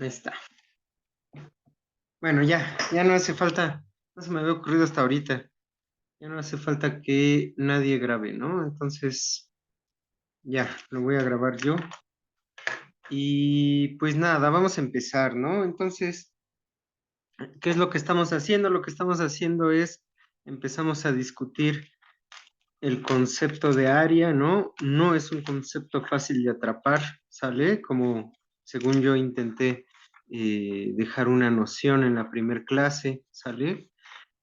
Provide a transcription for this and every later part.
Ahí está. Bueno, ya no hace falta, no se me había ocurrido hasta ahorita, ya no hace falta que nadie grabe, ¿no? Entonces, ya, lo voy a grabar yo. Y pues nada, vamos a empezar, ¿no? Entonces, ¿qué es lo que estamos haciendo? Lo que estamos haciendo es, empezamos a discutir el concepto de área, ¿no? No es un concepto fácil de atrapar, ¿sale? Como según yo intenté dejar una noción en la primer clase, ¿sale?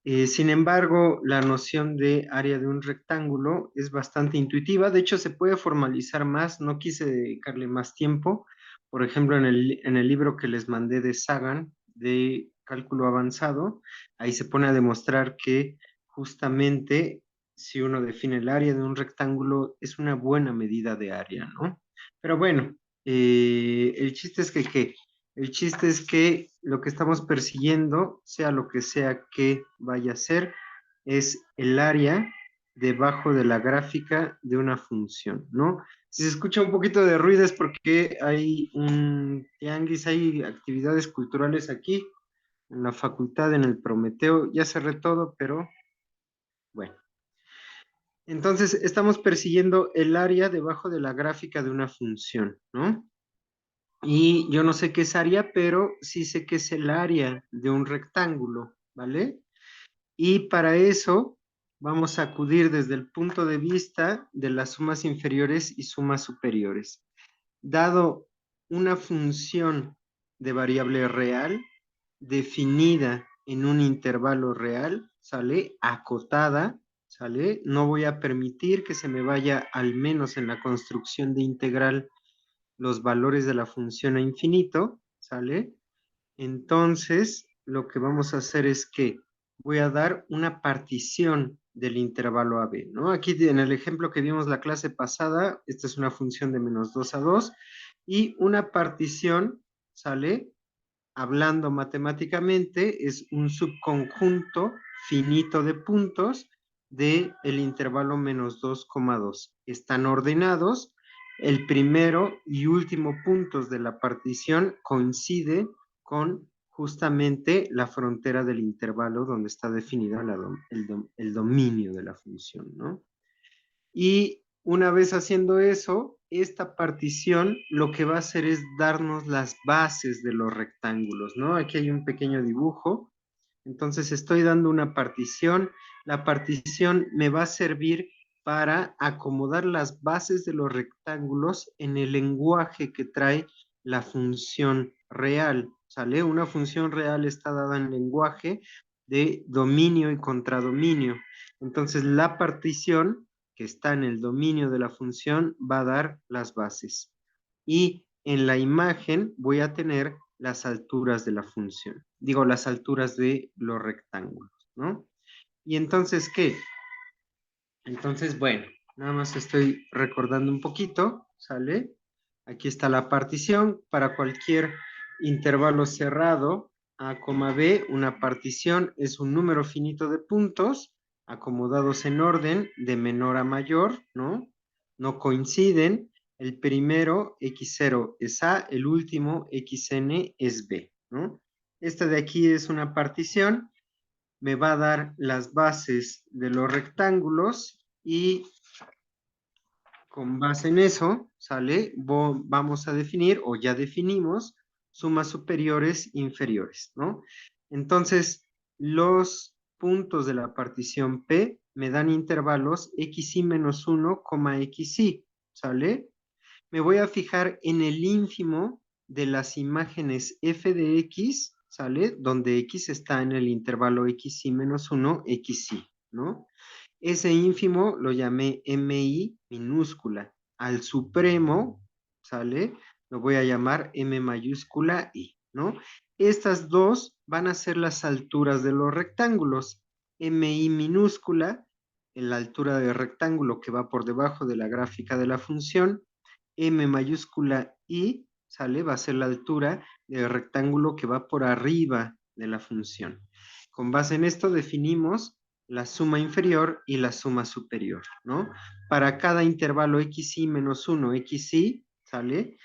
Sin embargo, la noción de área de un rectángulo es bastante intuitiva. De hecho, se puede formalizar más. No quise dedicarle más tiempo. Por ejemplo, en el libro que les mandé de Sagan, de cálculo avanzado, ahí se pone a demostrar que justamente si uno define el área de un rectángulo, es una buena medida de área, ¿no? Pero bueno, el chiste es que el chiste es que lo que estamos persiguiendo, sea lo que sea que vaya a ser, es el área debajo de la gráfica de una función, ¿no? Si se escucha un poquito de ruido es porque hay un tianguis, hay actividades culturales aquí, en la facultad, en el Prometeo. Ya cerré todo, pero bueno. Entonces, estamos persiguiendo el área debajo de la gráfica de una función, ¿no? Y yo no sé qué es área, pero sí sé que es el área de un rectángulo, ¿vale? Y para eso vamos a acudir desde el punto de vista de las sumas inferiores y sumas superiores. Dado una función de variable real definida en un intervalo real, ¿sale? Acotada, ¿sale? No voy a permitir que se me vaya, al menos en la construcción de integral, los valores de la función a infinito, ¿sale? Entonces, lo que vamos a hacer es que voy a dar una partición del intervalo AB, ¿no? Aquí en el ejemplo que vimos la clase pasada, esta es una función de menos 2 a 2, y una partición, ¿sale? Hablando matemáticamente, es un subconjunto finito de puntos del intervalo menos 2,2. Están ordenados. El primero y último puntos de la partición coincide con justamente la frontera del intervalo donde está definido el dominio de la función, ¿no? Y una vez haciendo eso, esta partición lo que va a hacer es darnos las bases de los rectángulos, ¿no? Aquí hay un pequeño dibujo. Entonces estoy dando una partición. La partición me va a servir para acomodar las bases de los rectángulos en el lenguaje que trae la función real, ¿sale? Una función real está dada en lenguaje de dominio y contradominio. Entonces la partición que está en el dominio de la función va a dar las bases. Y en la imagen voy a tener las alturas de la función. Digo, las alturas de los rectángulos, ¿no? Y entonces, ¿qué? Entonces, bueno, nada más estoy recordando un poquito, ¿sale? Aquí está la partición para cualquier intervalo cerrado, A, B, una partición es un número finito de puntos acomodados en orden de menor a mayor, ¿no? No coinciden. El primero, x0 es A, el último, xn es B, ¿no? Esta de aquí es una partición, me va a dar las bases de los rectángulos y con base en eso, ¿sale? Vamos a definir, o ya definimos, sumas superiores, inferiores, ¿no? Entonces, los puntos de la partición P me dan intervalos xy menos 1, xy, ¿sale? Me voy a fijar en el ínfimo de las imágenes f de x, ¿sale? Donde x está en el intervalo xy menos 1, xy, ¿no? Ese ínfimo lo llamé mi minúscula. Al supremo, ¿sale? Lo voy a llamar m mayúscula i, ¿no? Estas dos van a ser las alturas de los rectángulos. Mi minúscula, en la altura del rectángulo que va por debajo de la gráfica de la función, M mayúscula I, ¿sale? Va a ser la altura del rectángulo que va por arriba de la función. Con base en esto definimos la suma inferior y la suma superior, ¿no? Para cada intervalo xy menos 1, xy, ¿sale?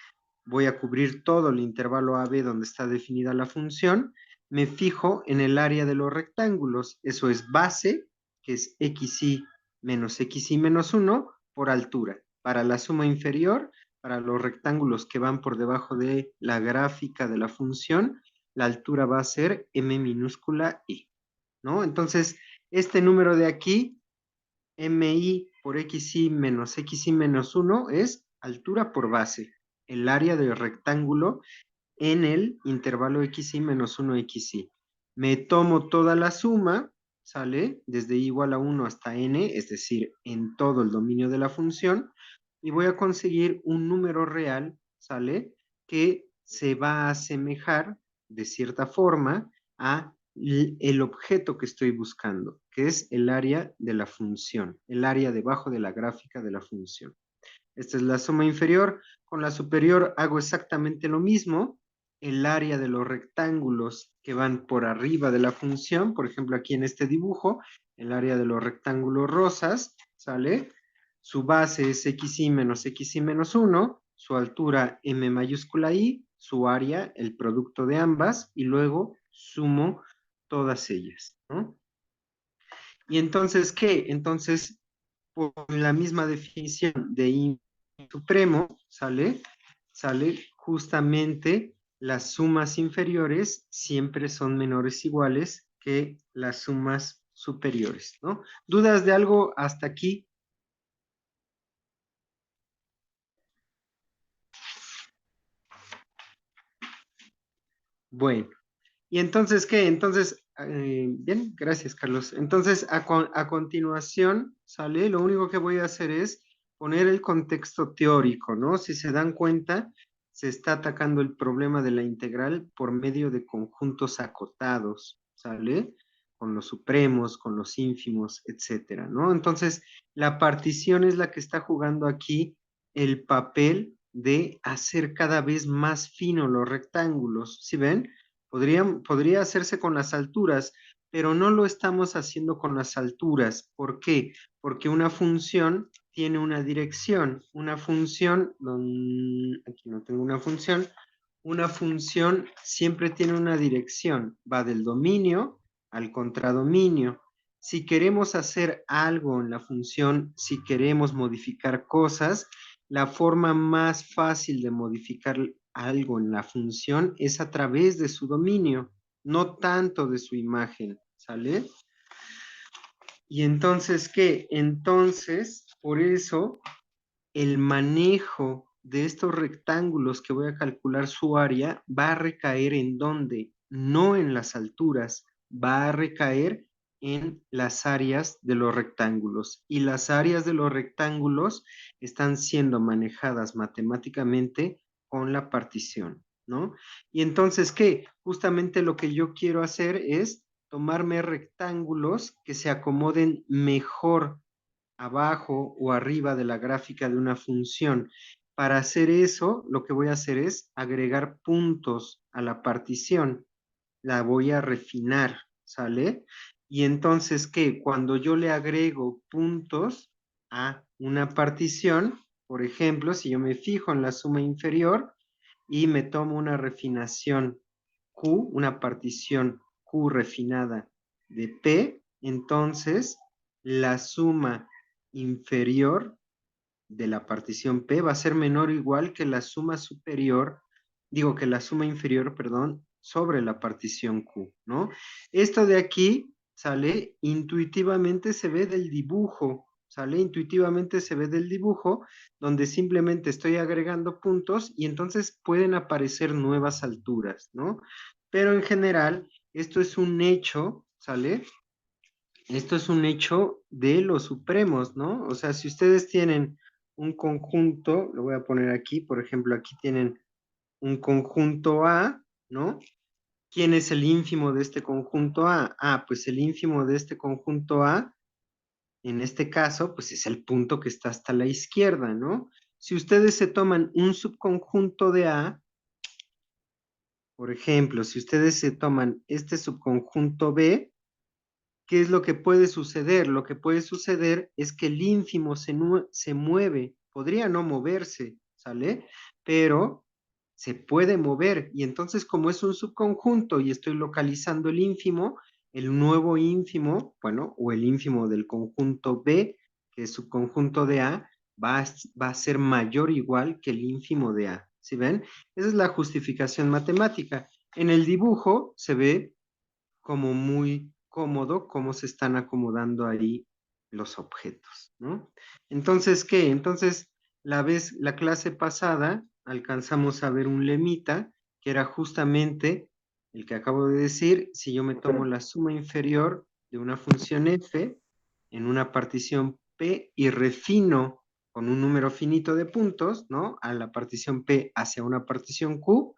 voy a cubrir todo el intervalo AB donde está definida la función, me fijo en el área de los rectángulos, eso es base, que es xy menos 1 por altura. Para la suma inferior, para los rectángulos que van por debajo de la gráfica de la función, la altura va a ser m minúscula i, ¿no? Entonces, este número de aquí, mi por xy menos 1 es altura por base, el área del rectángulo en el intervalo xy menos 1 xy. Me tomo toda la suma, ¿sale? Desde igual a 1 hasta n, es decir, en todo el dominio de la función, y voy a conseguir un número real, ¿sale? Que se va a asemejar de cierta forma a el objeto que estoy buscando, que es el área de la función, el área debajo de la gráfica de la función. Esta es la suma inferior. Con la superior hago exactamente lo mismo. El área de los rectángulos que van por arriba de la función, por ejemplo, aquí en este dibujo, el área de los rectángulos rosas, ¿sale? Su base es xy menos 1, su altura m mayúscula i, su área, el producto de ambas, y luego sumo todas ellas, ¿no? Y entonces, ¿qué? Entonces, por la misma definición de I supremo, ¿sale? Sale justamente las sumas inferiores siempre son menores o iguales que las sumas superiores, ¿no? ¿Dudas de algo hasta aquí? Bueno, ¿y entonces qué? Entonces, bien, gracias, Carlos. Entonces, a continuación, ¿sale? Lo único que voy a hacer es poner el contexto teórico, ¿no? Si se dan cuenta, se está atacando el problema de la integral por medio de conjuntos acotados, ¿sale? Con los supremos, con los ínfimos, etcétera, ¿no? Entonces, la partición es la que está jugando aquí el papel de hacer cada vez más fino los rectángulos, ¿sí ven? Podría hacerse con las alturas, pero no lo estamos haciendo con las alturas. ¿Por qué? Porque una función tiene una dirección. Una función, aquí no tengo una función siempre tiene una dirección. Va del dominio al contradominio. Si queremos hacer algo en la función, si queremos modificar cosas, la forma más fácil de modificar algo en la función es a través de su dominio, no tanto de su imagen, ¿sale? Y entonces, ¿qué? Entonces, por eso, el manejo de estos rectángulos que voy a calcular su área va a recaer en dónde, no en las alturas, va a recaer en las áreas de los rectángulos. Y las áreas de los rectángulos están siendo manejadas matemáticamente con la partición, ¿no? Y entonces, ¿qué? Justamente lo que yo quiero hacer es tomarme rectángulos que se acomoden mejor abajo o arriba de la gráfica de una función. Para hacer eso, lo que voy a hacer es agregar puntos a la partición. La voy a refinar, ¿sale? Y entonces, ¿qué? Cuando yo le agrego puntos a una partición, por ejemplo, si yo me fijo en la suma inferior y me tomo una refinación Q, una partición Q refinada de P, entonces la suma inferior de la partición P va a ser menor o igual que la suma superior, digo que la suma inferior, perdón, sobre la partición Q, ¿no? Esto de aquí, ¿sale? Intuitivamente se ve del dibujo, ¿sale? Intuitivamente se ve del dibujo, donde simplemente estoy agregando puntos y entonces pueden aparecer nuevas alturas, ¿no? Pero en general, esto es un hecho, ¿sale? Esto es un hecho de los supremos, ¿no? O sea, si ustedes tienen un conjunto, lo voy a poner aquí, por ejemplo, aquí tienen un conjunto A, ¿no? ¿Quién es el ínfimo de este conjunto A? Ah, pues el ínfimo de este conjunto A, en este caso, pues es el punto que está hasta la izquierda, ¿no? Si ustedes se toman un subconjunto de A, por ejemplo, si ustedes se toman este subconjunto B, ¿qué es lo que puede suceder? Lo que puede suceder es que el ínfimo se mueve, podría no moverse, ¿sale? Pero se puede mover, y entonces como es un subconjunto y estoy localizando el ínfimo, el nuevo ínfimo, bueno, o el ínfimo del conjunto B, que es subconjunto de A, va a ser mayor o igual que el ínfimo de A. ¿Sí ven? Esa es la justificación matemática. En el dibujo se ve como muy cómodo cómo se están acomodando ahí los objetos, ¿no? Entonces, ¿qué? Entonces, la clase pasada alcanzamos a ver un lemita que era justamente el que acabo de decir: si yo me tomo la suma inferior de una función f en una partición P y refino con un número finito de puntos, ¿no? A la partición P hacia una partición Q,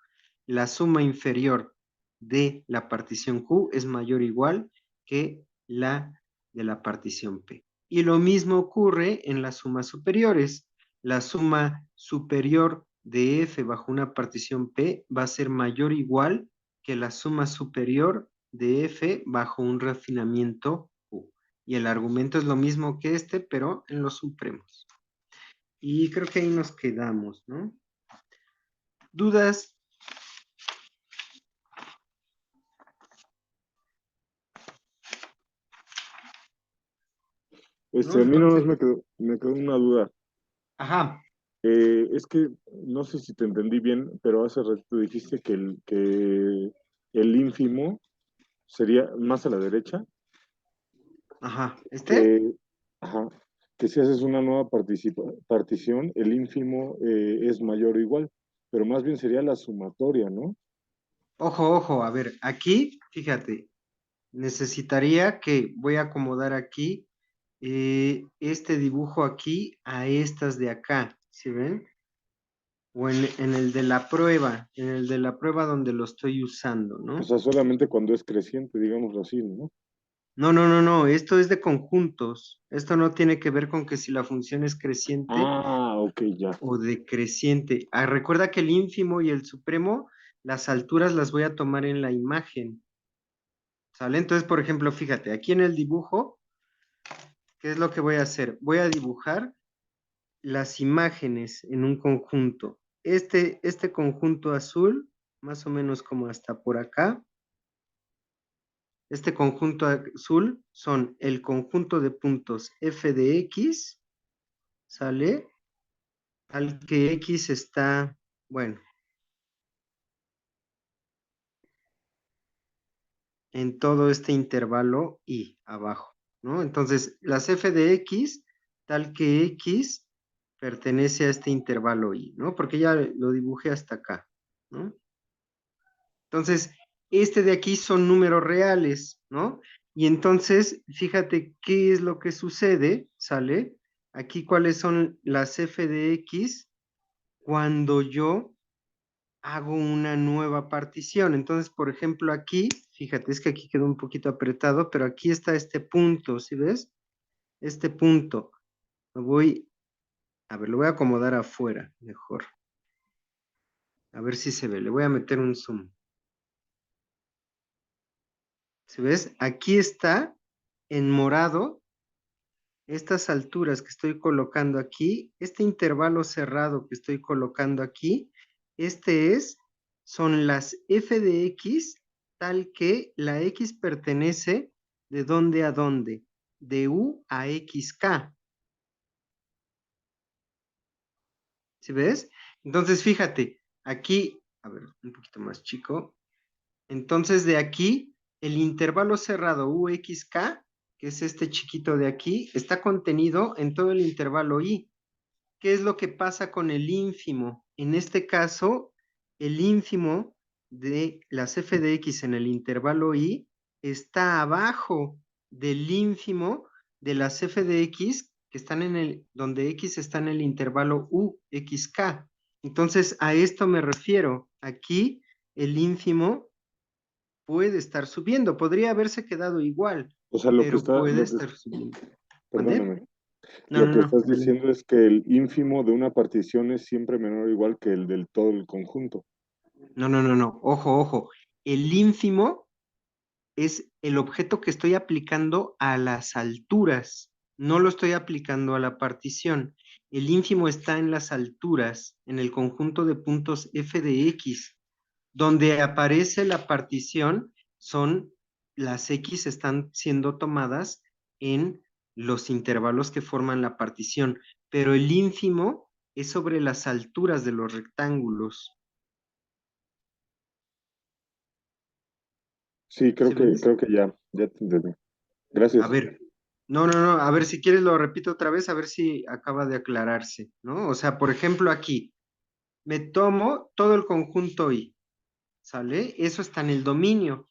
la suma inferior de la partición Q es mayor o igual que la de la partición P. Y lo mismo ocurre en las sumas superiores. La suma superior de F bajo una partición P va a ser mayor o igual que la suma superior de F bajo un refinamiento Q. Y el argumento es lo mismo que este, pero en los supremos. Y creo que ahí nos quedamos, ¿no? ¿Dudas? ¿No? A mí nomás Entonces, me quedó una duda. ajá, Es que no sé si te entendí bien, pero hace rato dijiste que el ínfimo sería más a la derecha, ajá. que, ajá, que si haces una nueva partición, el ínfimo es mayor o igual, pero más bien sería la sumatoria, ¿no? Ojo, ojo, a ver, aquí, fíjate, necesitaría que voy a acomodar aquí este dibujo aquí a estas de acá, ¿sí ven? O en en el de la prueba donde lo estoy usando, O ¿no? sea, solamente cuando es creciente, digámoslo así, ¿no? No, no, no, no, esto es de conjuntos. Esto no tiene que ver con que si la función es creciente Ah, ok, ya. o decreciente. Ah, recuerda que el ínfimo y el supremo, las alturas las voy a tomar en la imagen, ¿sale? Entonces, por ejemplo, fíjate, aquí en el dibujo, ¿qué es lo que voy a hacer? Voy a dibujar las imágenes en un conjunto. Este conjunto azul, más o menos como hasta por acá, este conjunto azul son el conjunto de puntos f de x, ¿sale? Al que x está, bueno, en todo este intervalo y abajo, ¿no? Entonces, las f de x, tal que x pertenece a este intervalo y, ¿no? Porque ya lo dibujé hasta acá, ¿no? Entonces, este de aquí son números reales, ¿no? Y entonces, fíjate qué es lo que sucede, ¿sale? Aquí cuáles son las f de x cuando yo hago una nueva partición. Entonces, por ejemplo, aquí, fíjate, es que aquí quedó un poquito apretado, pero aquí está este punto, ¿sí ves? Este punto. A ver, lo voy a acomodar afuera, mejor. A ver si se ve. Le voy a meter un zoom. ¿Sí ves? Aquí está en morado estas alturas que estoy colocando aquí, este intervalo cerrado que estoy colocando aquí, son las f de x, tal que la x pertenece de dónde a dónde, de u a xk. ¿Sí ves? Entonces, fíjate, aquí, a ver, un poquito más chico. Entonces, de aquí, el intervalo cerrado uxk, que es este chiquito de aquí, está contenido en todo el intervalo i. ¿Qué es lo que pasa con el ínfimo? En este caso, el ínfimo de las f de x en el intervalo i está abajo del ínfimo de las f de x que están donde x está en el intervalo u, xk. Entonces, a esto me refiero. Aquí, el ínfimo puede estar subiendo. Podría haberse quedado igual, O sea, pero puede estar subiendo. ¿Mande? perdóname, No, lo no, que no. estás diciendo es que el ínfimo de una partición es siempre menor o igual que el del todo el conjunto. No, no, no, no. Ojo, ojo. El ínfimo es el objeto que estoy aplicando a las alturas. No lo estoy aplicando a la partición. el ínfimo está en las alturas, en el conjunto de puntos f de x. Donde aparece la partición son las x están siendo tomadas en los intervalos que forman la partición, pero el ínfimo es sobre las alturas de los rectángulos. Sí, ¿Sí ves? creo que ya te entendí. A Gracias. ver, no, a ver si quieres lo repito otra vez, a ver si acaba de aclararse, ¿no? O sea, por ejemplo, aquí, me tomo todo el conjunto I, ¿sale? Eso está en el dominio.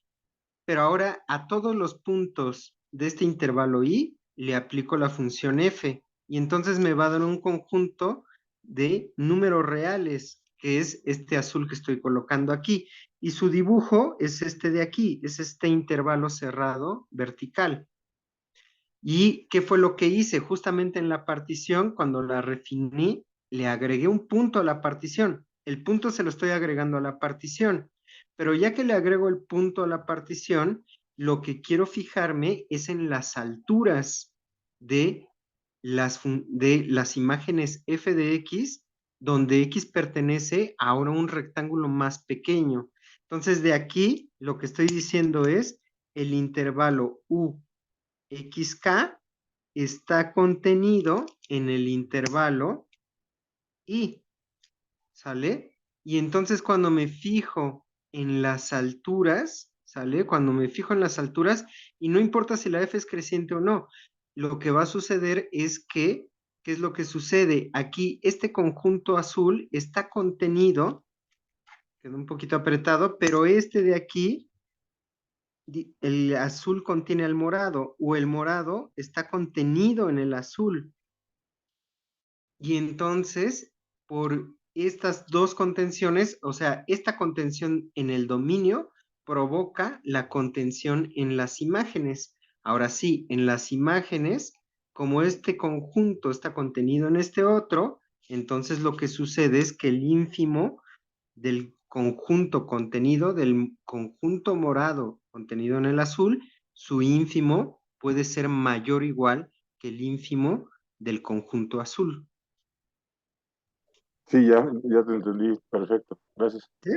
Pero ahora a todos los puntos de este intervalo I le aplico la función f y entonces me va a dar un conjunto de números reales, que es este azul que estoy colocando aquí. Y su dibujo es este de aquí, es este intervalo cerrado vertical. ¿Y qué fue lo que hice? Justamente en la partición, cuando la refiní, le agregué un punto a la partición. El punto se lo estoy agregando a la partición, pero ya que le agrego el punto a la partición, lo que quiero fijarme es en las alturas de de las imágenes f de x, donde x pertenece ahora a un rectángulo más pequeño. Entonces, de aquí, lo que estoy diciendo es el intervalo u xk está contenido en el intervalo y, ¿sale? Y entonces cuando me fijo en las alturas, ¿sale? Cuando me fijo en las alturas, y no importa si la f es creciente o no, lo que va a suceder es que, ¿qué es lo que sucede? Aquí este conjunto azul está contenido, quedó un poquito apretado, pero este de aquí el azul contiene al morado o el morado está contenido en el azul. Y entonces, por estas dos contenciones, o sea, esta contención en el dominio provoca la contención en las imágenes. Ahora sí, en las imágenes, como este conjunto está contenido en este otro, entonces lo que sucede es que el ínfimo del conjunto contenido, del conjunto morado contenido en el azul, su ínfimo puede ser mayor o igual que el ínfimo del conjunto azul. Sí, ya te entendí. Perfecto. Gracias. ¿Sí?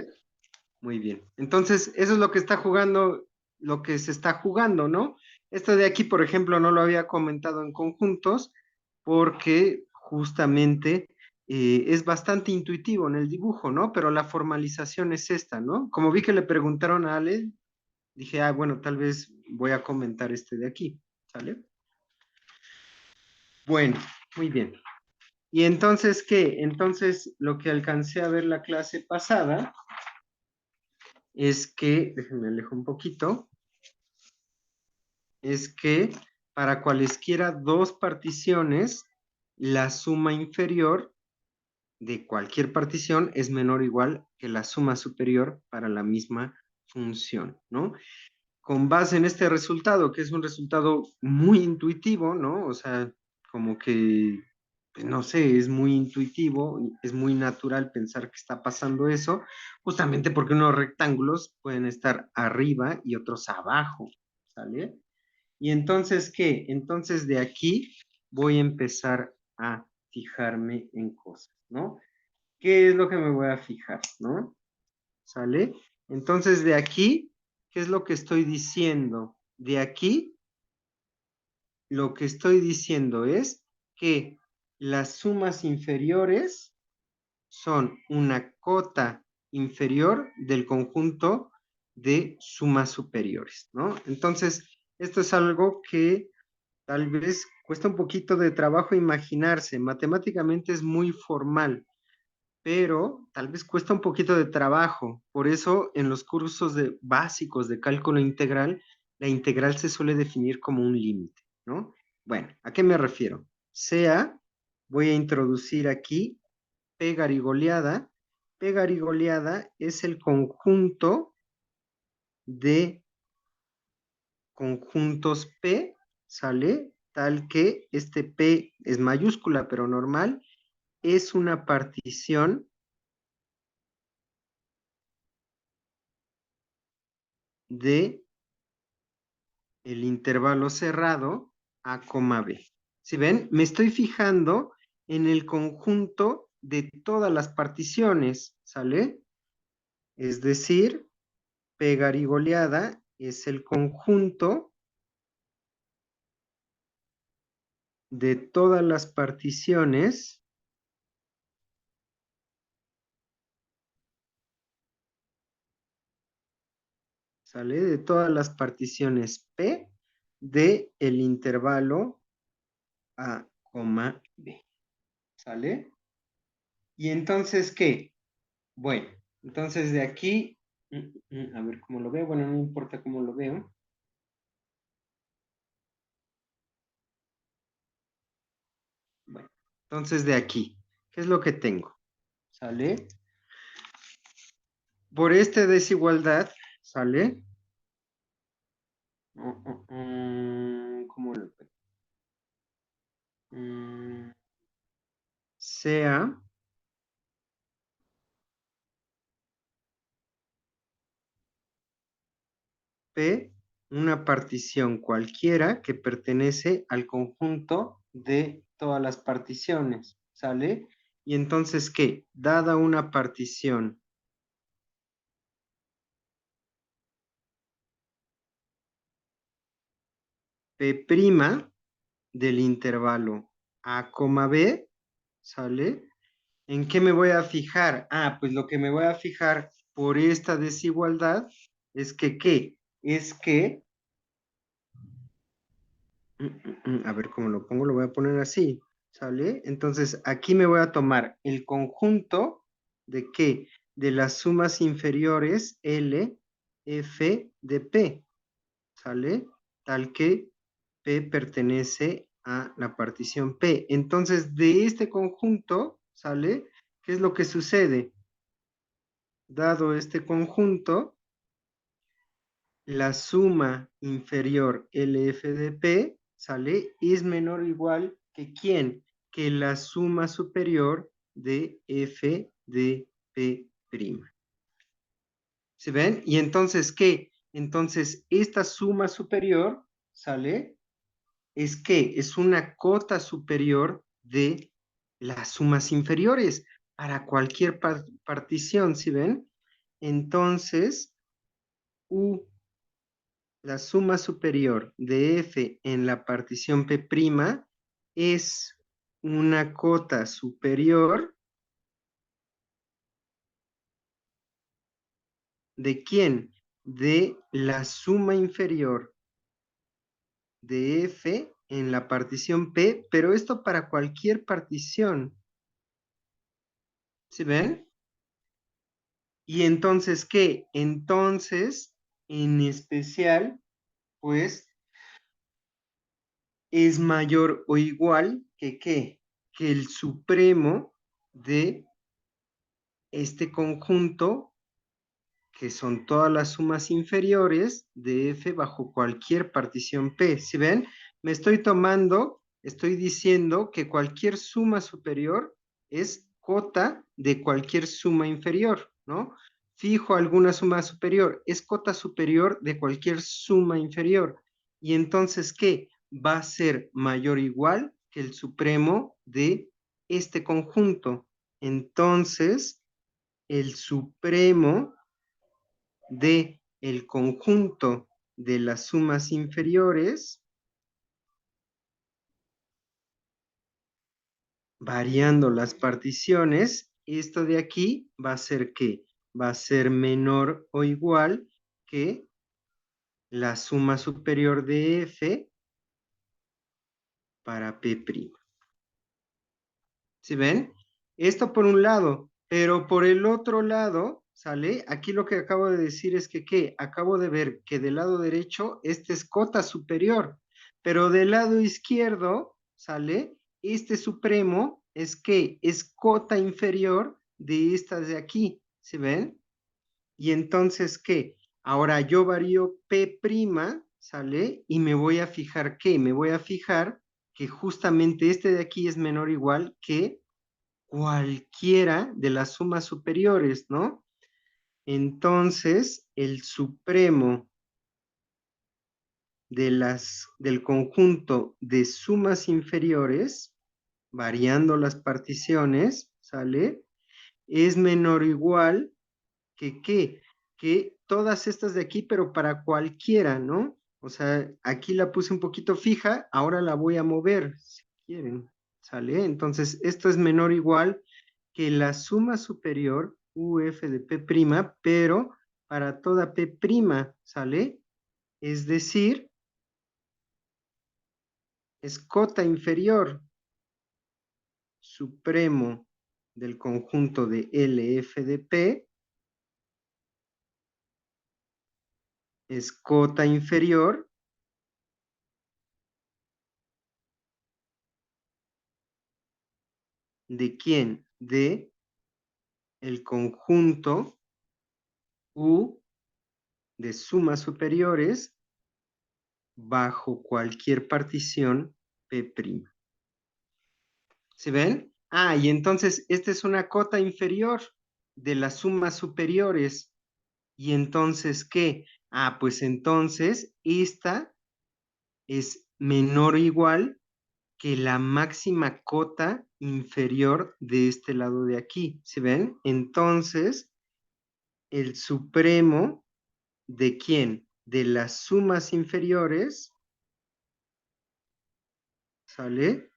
Muy bien. Entonces, eso es lo que está jugando, lo que se está jugando, ¿no? Esto de aquí, por ejemplo, no lo había comentado en conjuntos porque justamente es bastante intuitivo en el dibujo, ¿no? Pero la formalización es esta, ¿no? Como vi que le preguntaron a Ale, dije, ah, bueno, tal vez voy a comentar este de aquí, ¿sale? Bueno, muy bien. ¿Y entonces qué? Entonces, lo que alcancé a ver la clase pasada es que, déjenme alejo un poquito, es que para cualesquiera dos particiones, la suma inferior de cualquier partición es menor o igual que la suma superior para la misma función, ¿no? Con base en este resultado, que es un resultado muy intuitivo, ¿no? O sea, como que, pues no sé, es muy intuitivo, es muy natural pensar que está pasando eso, justamente porque unos rectángulos pueden estar arriba y otros abajo, ¿sale? Y entonces, ¿qué? Entonces de aquí voy a empezar a fijarme en cosas, ¿no? ¿Qué es lo que me voy a fijar, ¿no? ¿Sale? Entonces de aquí, ¿qué es lo que estoy diciendo? De aquí, lo que estoy diciendo es que las sumas inferiores son una cota inferior del conjunto de sumas superiores, ¿no? Entonces, esto es algo que tal vez cuesta un poquito de trabajo imaginarse. Matemáticamente es muy formal, pero tal vez cuesta un poquito de trabajo. Por eso en los cursos básicos de cálculo integral, la integral se suele definir como un límite, ¿no? Bueno, ¿a qué me refiero? Sea, voy a introducir aquí P garigoleada. P garigoleada es el conjunto de conjuntos P, ¿sale? Tal que este P es mayúscula pero normal, es una partición de el intervalo cerrado A, B. ¿Sí ven? Me estoy fijando en el conjunto de todas las particiones, ¿sale? Es decir, P garigoleada es el conjunto de todas las particiones ¿sale? De todas las particiones P de el intervalo A, B, ¿sale? Y entonces, ¿qué? Bueno, entonces de aquí, a ver cómo lo veo, bueno, no importa cómo lo veo. Bueno, entonces de aquí, ¿qué es lo que tengo? ¿Sale? Por esta desigualdad, ¿sale? ¿Cómo lo veo? Sea P una partición cualquiera que pertenece al conjunto de todas las particiones, ¿sale? Y entonces, ¿qué? Dada una partición P' del intervalo A, B, ¿sale? ¿En qué me voy a fijar? Ah, pues lo que me voy a fijar por esta desigualdad es que, ¿qué? Es que, a ver cómo lo pongo, lo voy a poner así, ¿sale? Entonces, aquí me voy a tomar el conjunto de qué? De las sumas inferiores L, F de P, ¿sale? Tal que P pertenece a la partición P. Entonces, de este conjunto, ¿sale? ¿Qué es lo que sucede? Dado este conjunto, la suma inferior LF de P, ¿sale? Es menor o igual que ¿quién? Que la suma superior de F de P'. ¿Se ven? Y entonces, ¿qué? Entonces, esta suma superior, ¿sale? Es que es una cota superior de las sumas inferiores para cualquier partición, ¿sí ven? Entonces, U, la suma superior de F en la partición P' es una cota superior ¿de quién? De la suma inferior de F en la partición P, pero esto para cualquier partición. ¿Sí ven? Y entonces, ¿qué? Entonces, en especial, pues, es mayor o igual que ¿qué? Que el supremo de este conjunto, que son todas las sumas inferiores de F bajo cualquier partición P. ¿Sí ven? Me estoy tomando, estoy diciendo que cualquier suma superior es cota de cualquier suma inferior, ¿no? Fijo alguna suma superior, es cota superior de cualquier suma inferior. Y entonces, ¿qué? Va a ser mayor o igual que el supremo de este conjunto. Entonces, el supremo de el conjunto de las sumas inferiores, variando las particiones, esto de aquí va a ser ¿qué? Va a ser menor o igual que la suma superior de F para P'. ¿Sí ven? Esto por un lado, pero por el otro lado, ¿sale? Aquí lo que acabo de decir es que, ¿qué? Acabo de ver que del lado derecho, este es cota superior, pero del lado izquierdo, ¿sale? Este supremo es que es cota inferior de estas de aquí, ¿sí ven? Y entonces, ¿qué? Ahora yo varío P', ¿sale? Y me voy a fijar, ¿qué? Me voy a fijar que justamente este de aquí es menor o igual que cualquiera de las sumas superiores, ¿no? Entonces, el supremo del conjunto de sumas inferiores variando las particiones, ¿sale? Es menor o igual que ¿qué? Que todas estas de aquí, pero para cualquiera, ¿no? O sea, aquí la puse un poquito fija, ahora la voy a mover, si quieren, ¿sale? Entonces, esto es menor o igual que la suma superior UF de P', pero para toda P', ¿sale? Es decir, es cota inferior supremo del conjunto de LF de P, es cota inferior ¿de quién? De el conjunto U de sumas superiores bajo cualquier partición P'. ¿Se ven? Ah, y entonces esta es una cota inferior de las sumas superiores. ¿Y entonces qué? Ah, pues entonces esta es menor o igual que la máxima cota inferior de este lado de aquí. ¿Se ven? Entonces, el supremo ¿de quién? De las sumas inferiores, ¿sale?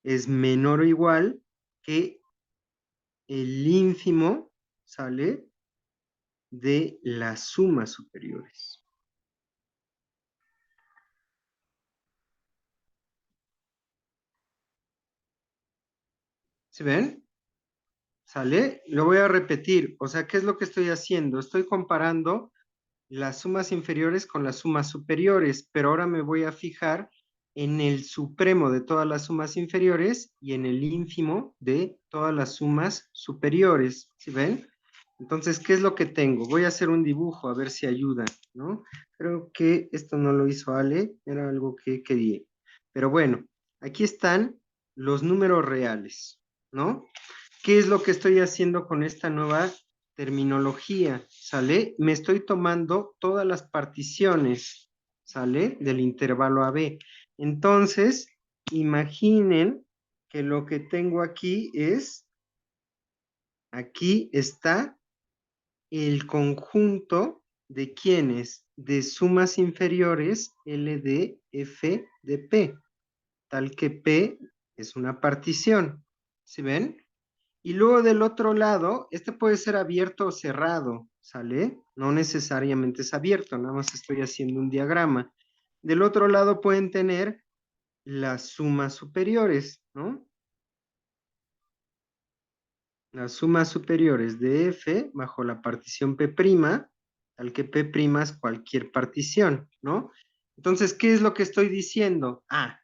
Es menor o igual que el ínfimo, ¿sale? De las sumas superiores. ¿Se ven? ¿Sale? Lo voy a repetir. O sea, ¿qué es lo que estoy haciendo? Estoy comparando las sumas inferiores con las sumas superiores, pero ahora me voy a fijar en el supremo de todas las sumas inferiores y en el ínfimo de todas las sumas superiores. ¿Sí ven? Entonces, ¿qué es lo que tengo? Voy a hacer un dibujo a ver si ayuda, ¿no? Creo que esto no lo hizo Ale, era algo que quería. Pero bueno, aquí están los números reales, ¿no? ¿Qué es lo que estoy haciendo con esta nueva terminología? ¿Sale? Me estoy tomando todas las particiones, ¿sale? Del intervalo AB. Entonces, imaginen que lo que tengo aquí es, aquí está el conjunto de quienes, de sumas inferiores L de F de P, tal que P es una partición. ¿Sí ven? Y luego del otro lado, este puede ser abierto o cerrado, ¿sale? No necesariamente es abierto, nada más estoy haciendo un diagrama. Del otro lado pueden tener las sumas superiores, ¿no? Las sumas superiores de F bajo la partición P', tal que P' es cualquier partición, ¿no? Entonces, ¿qué es lo que estoy diciendo? Ah,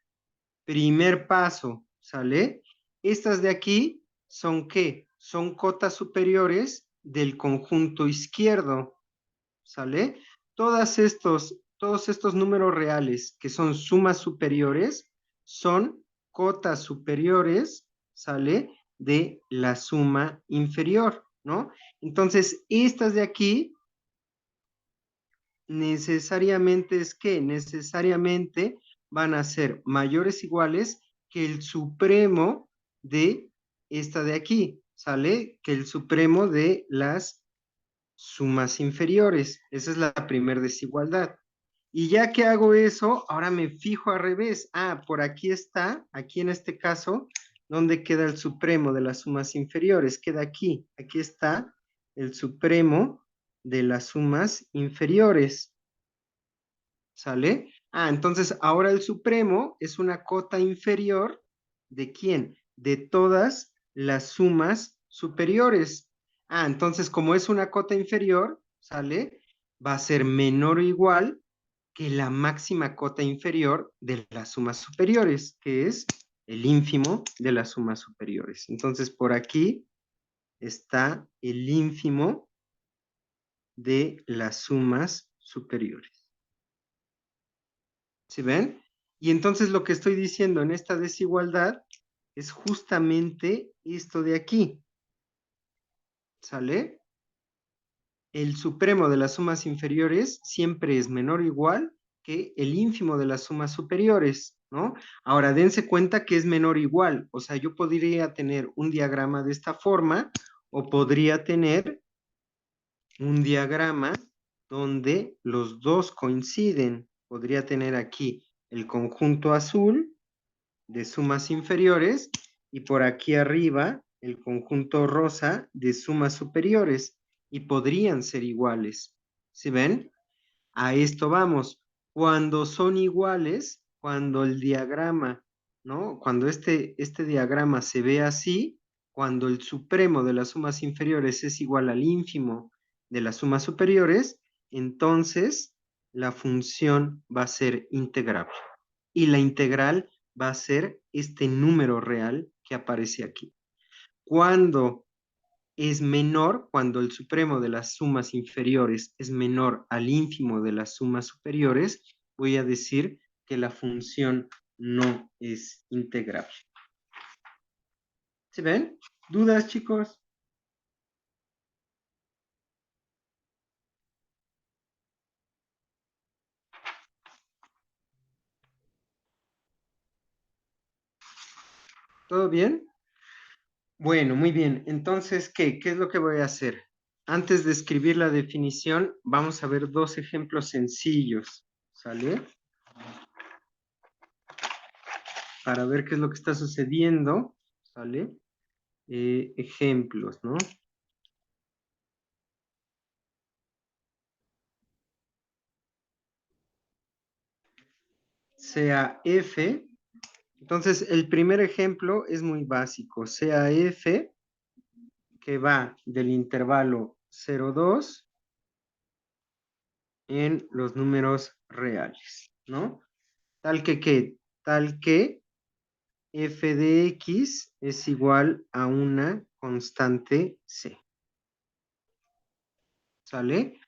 primer paso, ¿sale? Estas de aquí son ¿qué? Son cotas superiores del conjunto izquierdo, ¿sale? Todos estos números reales que son sumas superiores son cotas superiores, ¿sale? De la suma inferior, ¿no? Entonces, estas de aquí necesariamente es que necesariamente van a ser mayores o iguales que el supremo de esta de aquí, ¿sale? Que el supremo de las sumas inferiores. Esa es la primera desigualdad. Y ya que hago eso, ahora me fijo al revés. Ah, por aquí está, aquí en este caso, ¿dónde queda el supremo de las sumas inferiores? Queda aquí. Aquí está el supremo de las sumas inferiores. ¿Sale? Ah, entonces ahora el supremo es una cota inferior ¿de quién? De todas las sumas superiores. Ah, entonces como es una cota inferior, ¿sale? Va a ser menor o igual que la máxima cota inferior de las sumas superiores, que es el ínfimo de las sumas superiores. Entonces por aquí está el ínfimo de las sumas superiores. ¿Sí ven? Y entonces lo que estoy diciendo en esta desigualdad es justamente esto de aquí. ¿Sale? El supremo de las sumas inferiores siempre es menor o igual que el ínfimo de las sumas superiores, ¿no? Ahora, dense cuenta que es menor o igual, o sea, yo podría tener un diagrama de esta forma o podría tener un diagrama donde los dos coinciden. Podría tener aquí el conjunto azul de sumas inferiores y por aquí arriba el conjunto rosa de sumas superiores y podrían ser iguales. ¿Sí ven? A esto vamos. Cuando son iguales, cuando el diagrama, ¿no? Cuando este diagrama se ve así, cuando el supremo de las sumas inferiores es igual al ínfimo de las sumas superiores, entonces la función va a ser integrable. Y la integral va a ser este número real que aparece aquí. Cuando es menor, cuando el supremo de las sumas inferiores es menor al ínfimo de las sumas superiores, voy a decir que la función no es integrable. ¿Se ven? ¿Dudas, chicos? ¿Todo bien? Bueno, muy bien. Entonces, ¿qué es lo que voy a hacer? Antes de escribir la definición, vamos a ver dos ejemplos sencillos, ¿sale? Para ver qué es lo que está sucediendo, ¿sale? Ejemplos, ¿no? Sea f. Entonces, el primer ejemplo es muy básico. Sea f que va del intervalo 0,2 en los números reales, ¿no? Tal que f de x es igual a una constante c. ¿Sale?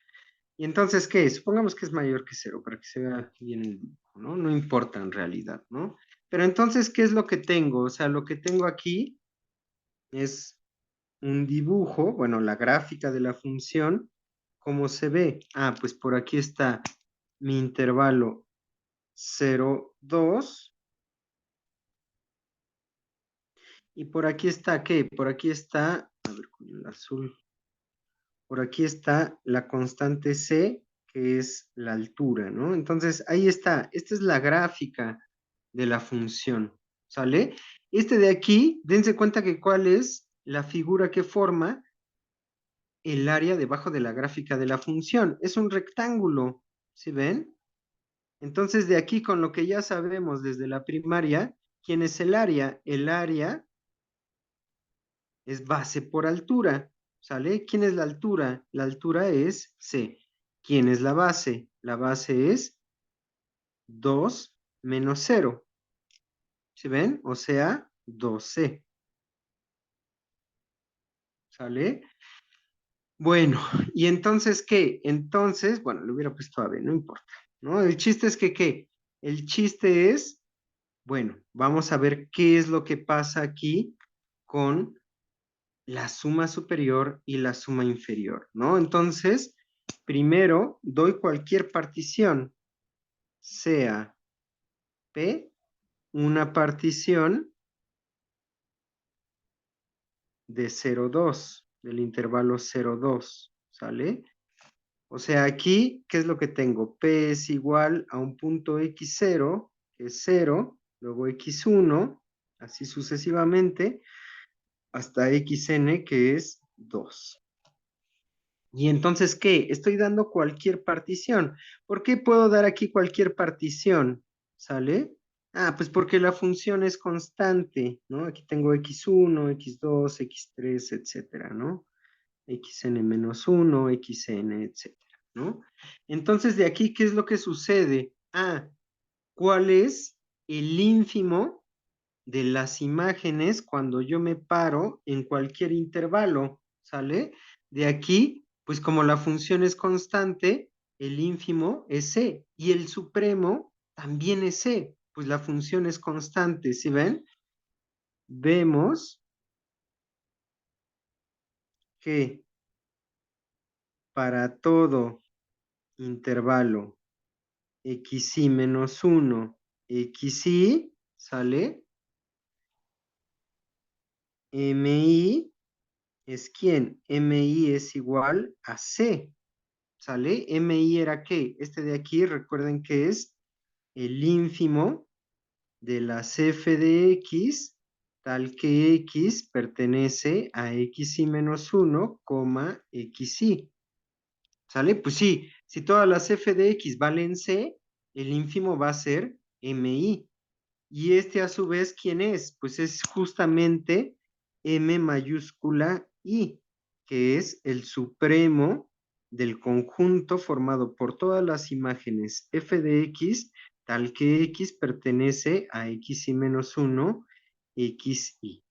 Y entonces, ¿qué es? Supongamos que es mayor que 0 para que se vea bien el dibujo, ¿no? No importa en realidad, ¿no? Pero entonces, ¿qué es lo que tengo? O sea, lo que tengo aquí es un dibujo, bueno, la gráfica de la función, ¿cómo se ve? Ah, pues por aquí está mi intervalo 0,2 y por aquí está, ¿qué? Por aquí está, a ver con el azul, por aquí está la constante c, que es la altura, ¿no? Entonces, ahí está, esta es la gráfica de la función, ¿sale? Este de aquí, dense cuenta que cuál es la figura que forma el área debajo de la gráfica de la función. Es un rectángulo, ¿sí ven? Entonces, de aquí, con lo que ya sabemos desde la primaria, ¿quién es el área? El área es base por altura, ¿sale? ¿Quién es la altura? La altura es C. ¿Quién es la base? La base es 2 menos 0, ¿sí ven? O sea, 2C, ¿sale? Bueno, ¿y entonces qué? Entonces, bueno, le hubiera puesto a B, no importa, ¿no? El chiste es que, ¿qué? El chiste es, bueno, vamos a ver qué es lo que pasa aquí con la suma superior y la suma inferior, ¿no? Entonces, primero doy cualquier partición, sea P, una partición de 0,2, del intervalo 0,2, ¿sale? O sea, aquí, ¿qué es lo que tengo? P es igual a un punto x0, que es 0, luego x1, así sucesivamente, hasta xn, que es 2. Y entonces, ¿qué? Estoy dando cualquier partición. ¿Por qué puedo dar aquí cualquier partición? ¿Sale? Ah, pues porque la función es constante, ¿no? Aquí tengo x1, x2, x3, etcétera, ¿no? xn-1, xn, etcétera, ¿no? Entonces, de aquí, ¿qué es lo que sucede? Ah, ¿cuál es el ínfimo de las imágenes cuando yo me paro en cualquier intervalo? ¿Sale? De aquí, pues como la función es constante, el ínfimo es c y el supremo también es c, pues la función es constante, ¿sí ven? Vemos que para todo intervalo xi menos 1, xi, ¿sale? mi es ¿quién? Mi es igual a c, ¿sale? Mi era ¿qué? Este de aquí, recuerden que es el ínfimo de las f de x, tal que x pertenece a xi menos 1, xi. ¿Sale? Pues sí, si todas las f de x valen c, el ínfimo va a ser mi. Y este a su vez, ¿quién es? Pues es justamente m mayúscula i, que es el supremo del conjunto formado por todas las imágenes f de x, tal que x pertenece a xi menos 1, xi.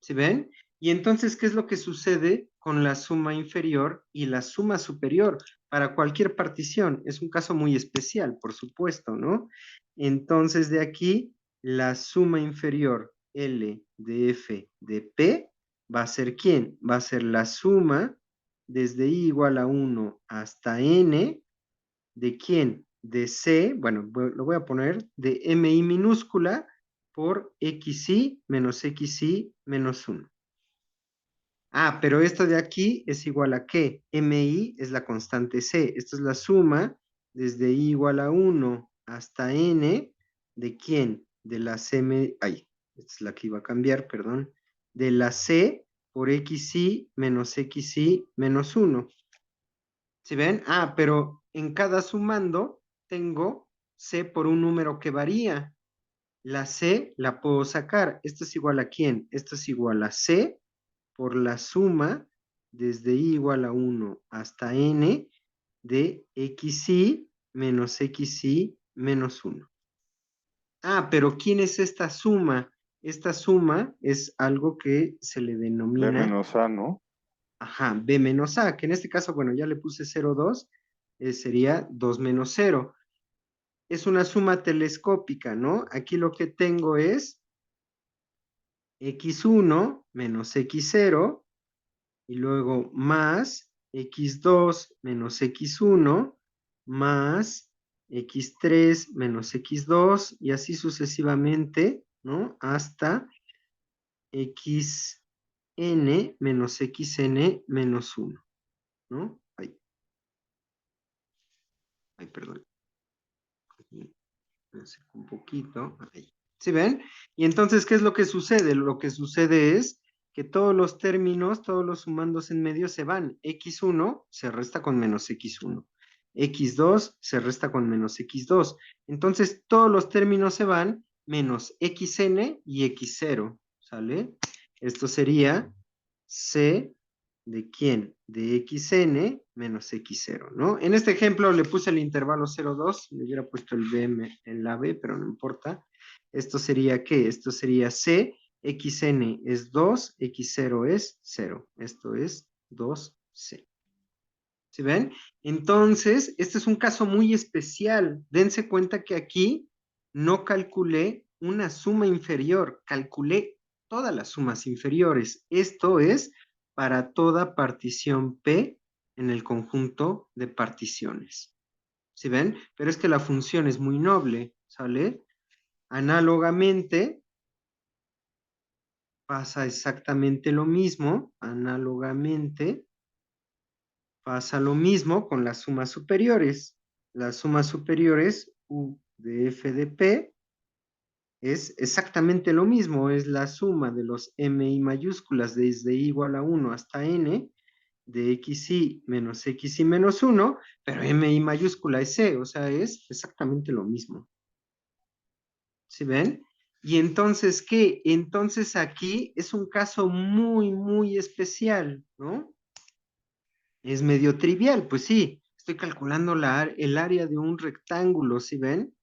¿Sí ven? Y entonces, ¿qué es lo que sucede con la suma inferior y la suma superior? Para cualquier partición, es un caso muy especial, por supuesto, ¿no? Entonces, de aquí, la suma inferior L de F de P va a ser ¿quién? Va a ser la suma desde I igual a 1 hasta N de quién? De C, bueno, lo voy a poner de MI minúscula por XI menos XI menos 1. Ah, pero esto de aquí es igual a ¿qué? MI es la constante C. Esta es la suma desde I igual a 1 hasta N. ¿De quién? De la C, ay, esta es la que iba a cambiar, perdón. De la C por XI menos 1. ¿Sí ven? Ah, pero en cada sumando tengo C por un número que varía. La C la puedo sacar. ¿Esto es igual a quién? Esto es igual a C por la suma desde i igual a 1 hasta n de xi menos 1. Ah, pero ¿quién es esta suma? Esta suma es algo que se le B denomina, menos A, ¿no? ajá, b menos a, que en este caso, bueno, ya le puse 0,2, sería 2 menos 0. Es una suma telescópica, ¿no? Aquí lo que tengo es x1 menos x0 y luego más x2 menos x1 más x3 menos x2 y así sucesivamente, ¿no? Hasta xn menos xn menos 1, ¿no? Ay, perdón. Me acerco un poquito. Ahí. ¿Sí ven? Y entonces, ¿qué es lo que sucede? Lo que sucede es que todos los términos, todos los sumandos en medio se van. X1 se resta con menos X1. X2 se resta con menos X2. Entonces, todos los términos se van menos XN y X0. ¿Sale? Esto sería C de quién? De xn menos x0, ¿no? En este ejemplo le puse el intervalo 0,2, le hubiera puesto el b en la b, pero no importa. Esto sería ¿qué? Esto sería c, xn es 2, x0 es 0. Esto es 2c. ¿Sí ven? Entonces, este es un caso muy especial. Dense cuenta que aquí no calculé una suma inferior, calculé todas las sumas inferiores. Esto es para toda partición P en el conjunto de particiones. ¿Sí ven? Pero es que la función es muy noble, ¿sale? Análogamente, pasa exactamente lo mismo, análogamente, pasa lo mismo con las sumas superiores. Las sumas superiores, U de F de P, es exactamente lo mismo, es la suma de los MI mayúsculas desde I igual a 1 hasta N, de XI menos 1, pero MI mayúscula es C, o sea, es exactamente lo mismo. ¿Sí ven? Y entonces, ¿qué? Entonces aquí es un caso muy, muy especial, ¿no? Es medio trivial, pues sí, estoy calculando el área de un rectángulo, ¿sí ven?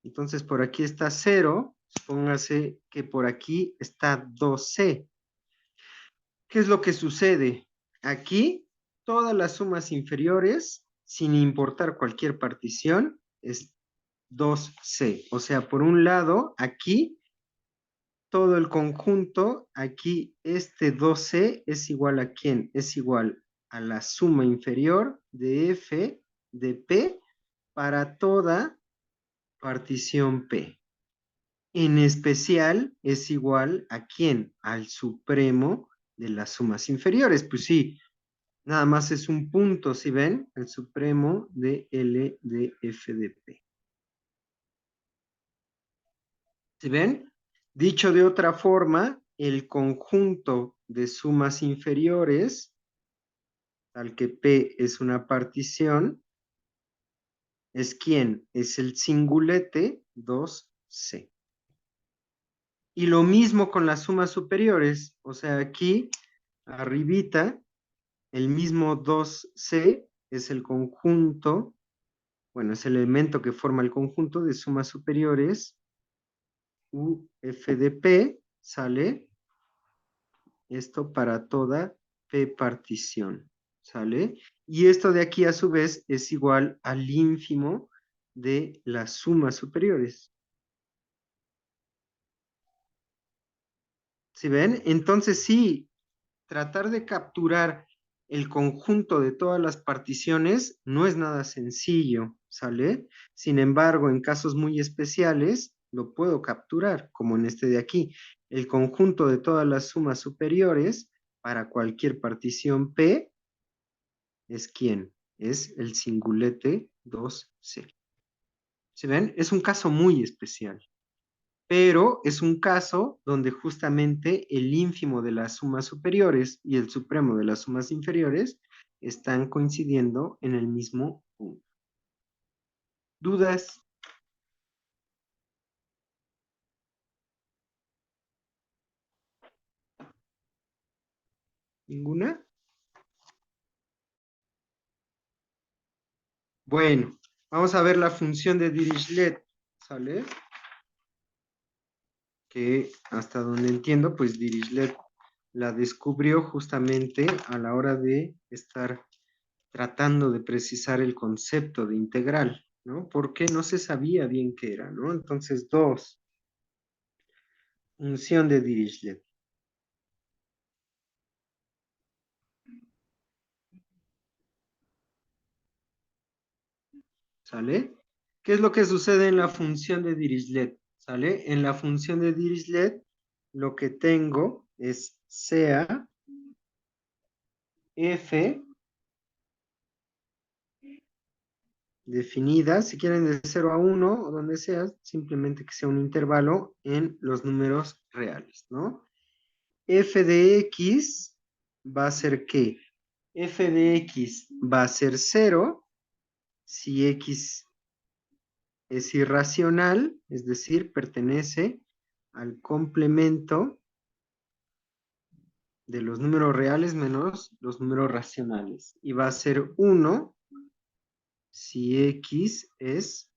Entonces por aquí está 0, póngase que por aquí está 2c. ¿Qué es lo que sucede? Aquí todas las sumas inferiores, sin importar cualquier partición, es 2c. O sea, por un lado, aquí todo el conjunto, aquí este 2c es igual a ¿quién? Es igual a la suma inferior de f de p para toda partición P. En especial es igual a ¿quién? Al supremo de las sumas inferiores. Pues sí, nada más es un punto, ¿sí ven? El supremo de L de F de P. ¿Sí ven? Dicho de otra forma, el conjunto de sumas inferiores, al que P es una partición, ¿es quién? Es el singulete 2C. Y lo mismo con las sumas superiores, o sea, aquí, arribita, el mismo 2C es el conjunto, bueno, es el elemento que forma el conjunto de sumas superiores, UF de P, ¿sale? Esto para toda P partición, ¿sale? Y esto de aquí a su vez es igual al ínfimo de las sumas superiores. ¿Sí ven? Entonces sí, tratar de capturar el conjunto de todas las particiones no es nada sencillo, ¿sale? Sin embargo, en casos muy especiales lo puedo capturar, como en este de aquí. El conjunto de todas las sumas superiores para cualquier partición P es ¿quién? Es el singulete 2C. ¿Sí ven? Es un caso muy especial, pero es un caso donde justamente el ínfimo de las sumas superiores y el supremo de las sumas inferiores están coincidiendo en el mismo punto. ¿Dudas? ¿Ninguna? Bueno, vamos a ver la función de Dirichlet, ¿sale? Que hasta donde entiendo, pues Dirichlet la descubrió justamente a la hora de estar tratando de precisar el concepto de integral, ¿no? Porque no se sabía bien qué era, ¿no? Entonces, función de Dirichlet, ¿sale? ¿Qué es lo que sucede en la función de Dirichlet? ¿Sale? En la función de Dirichlet, lo que tengo es sea f definida, si quieren de 0 a 1 o donde sea, simplemente que sea un intervalo en los números reales, ¿no? F de x va a ser ¿qué? F de x va a ser 0 si x es irracional, es decir, pertenece al complemento de los números reales menos los números racionales. Y va a ser 1 si x es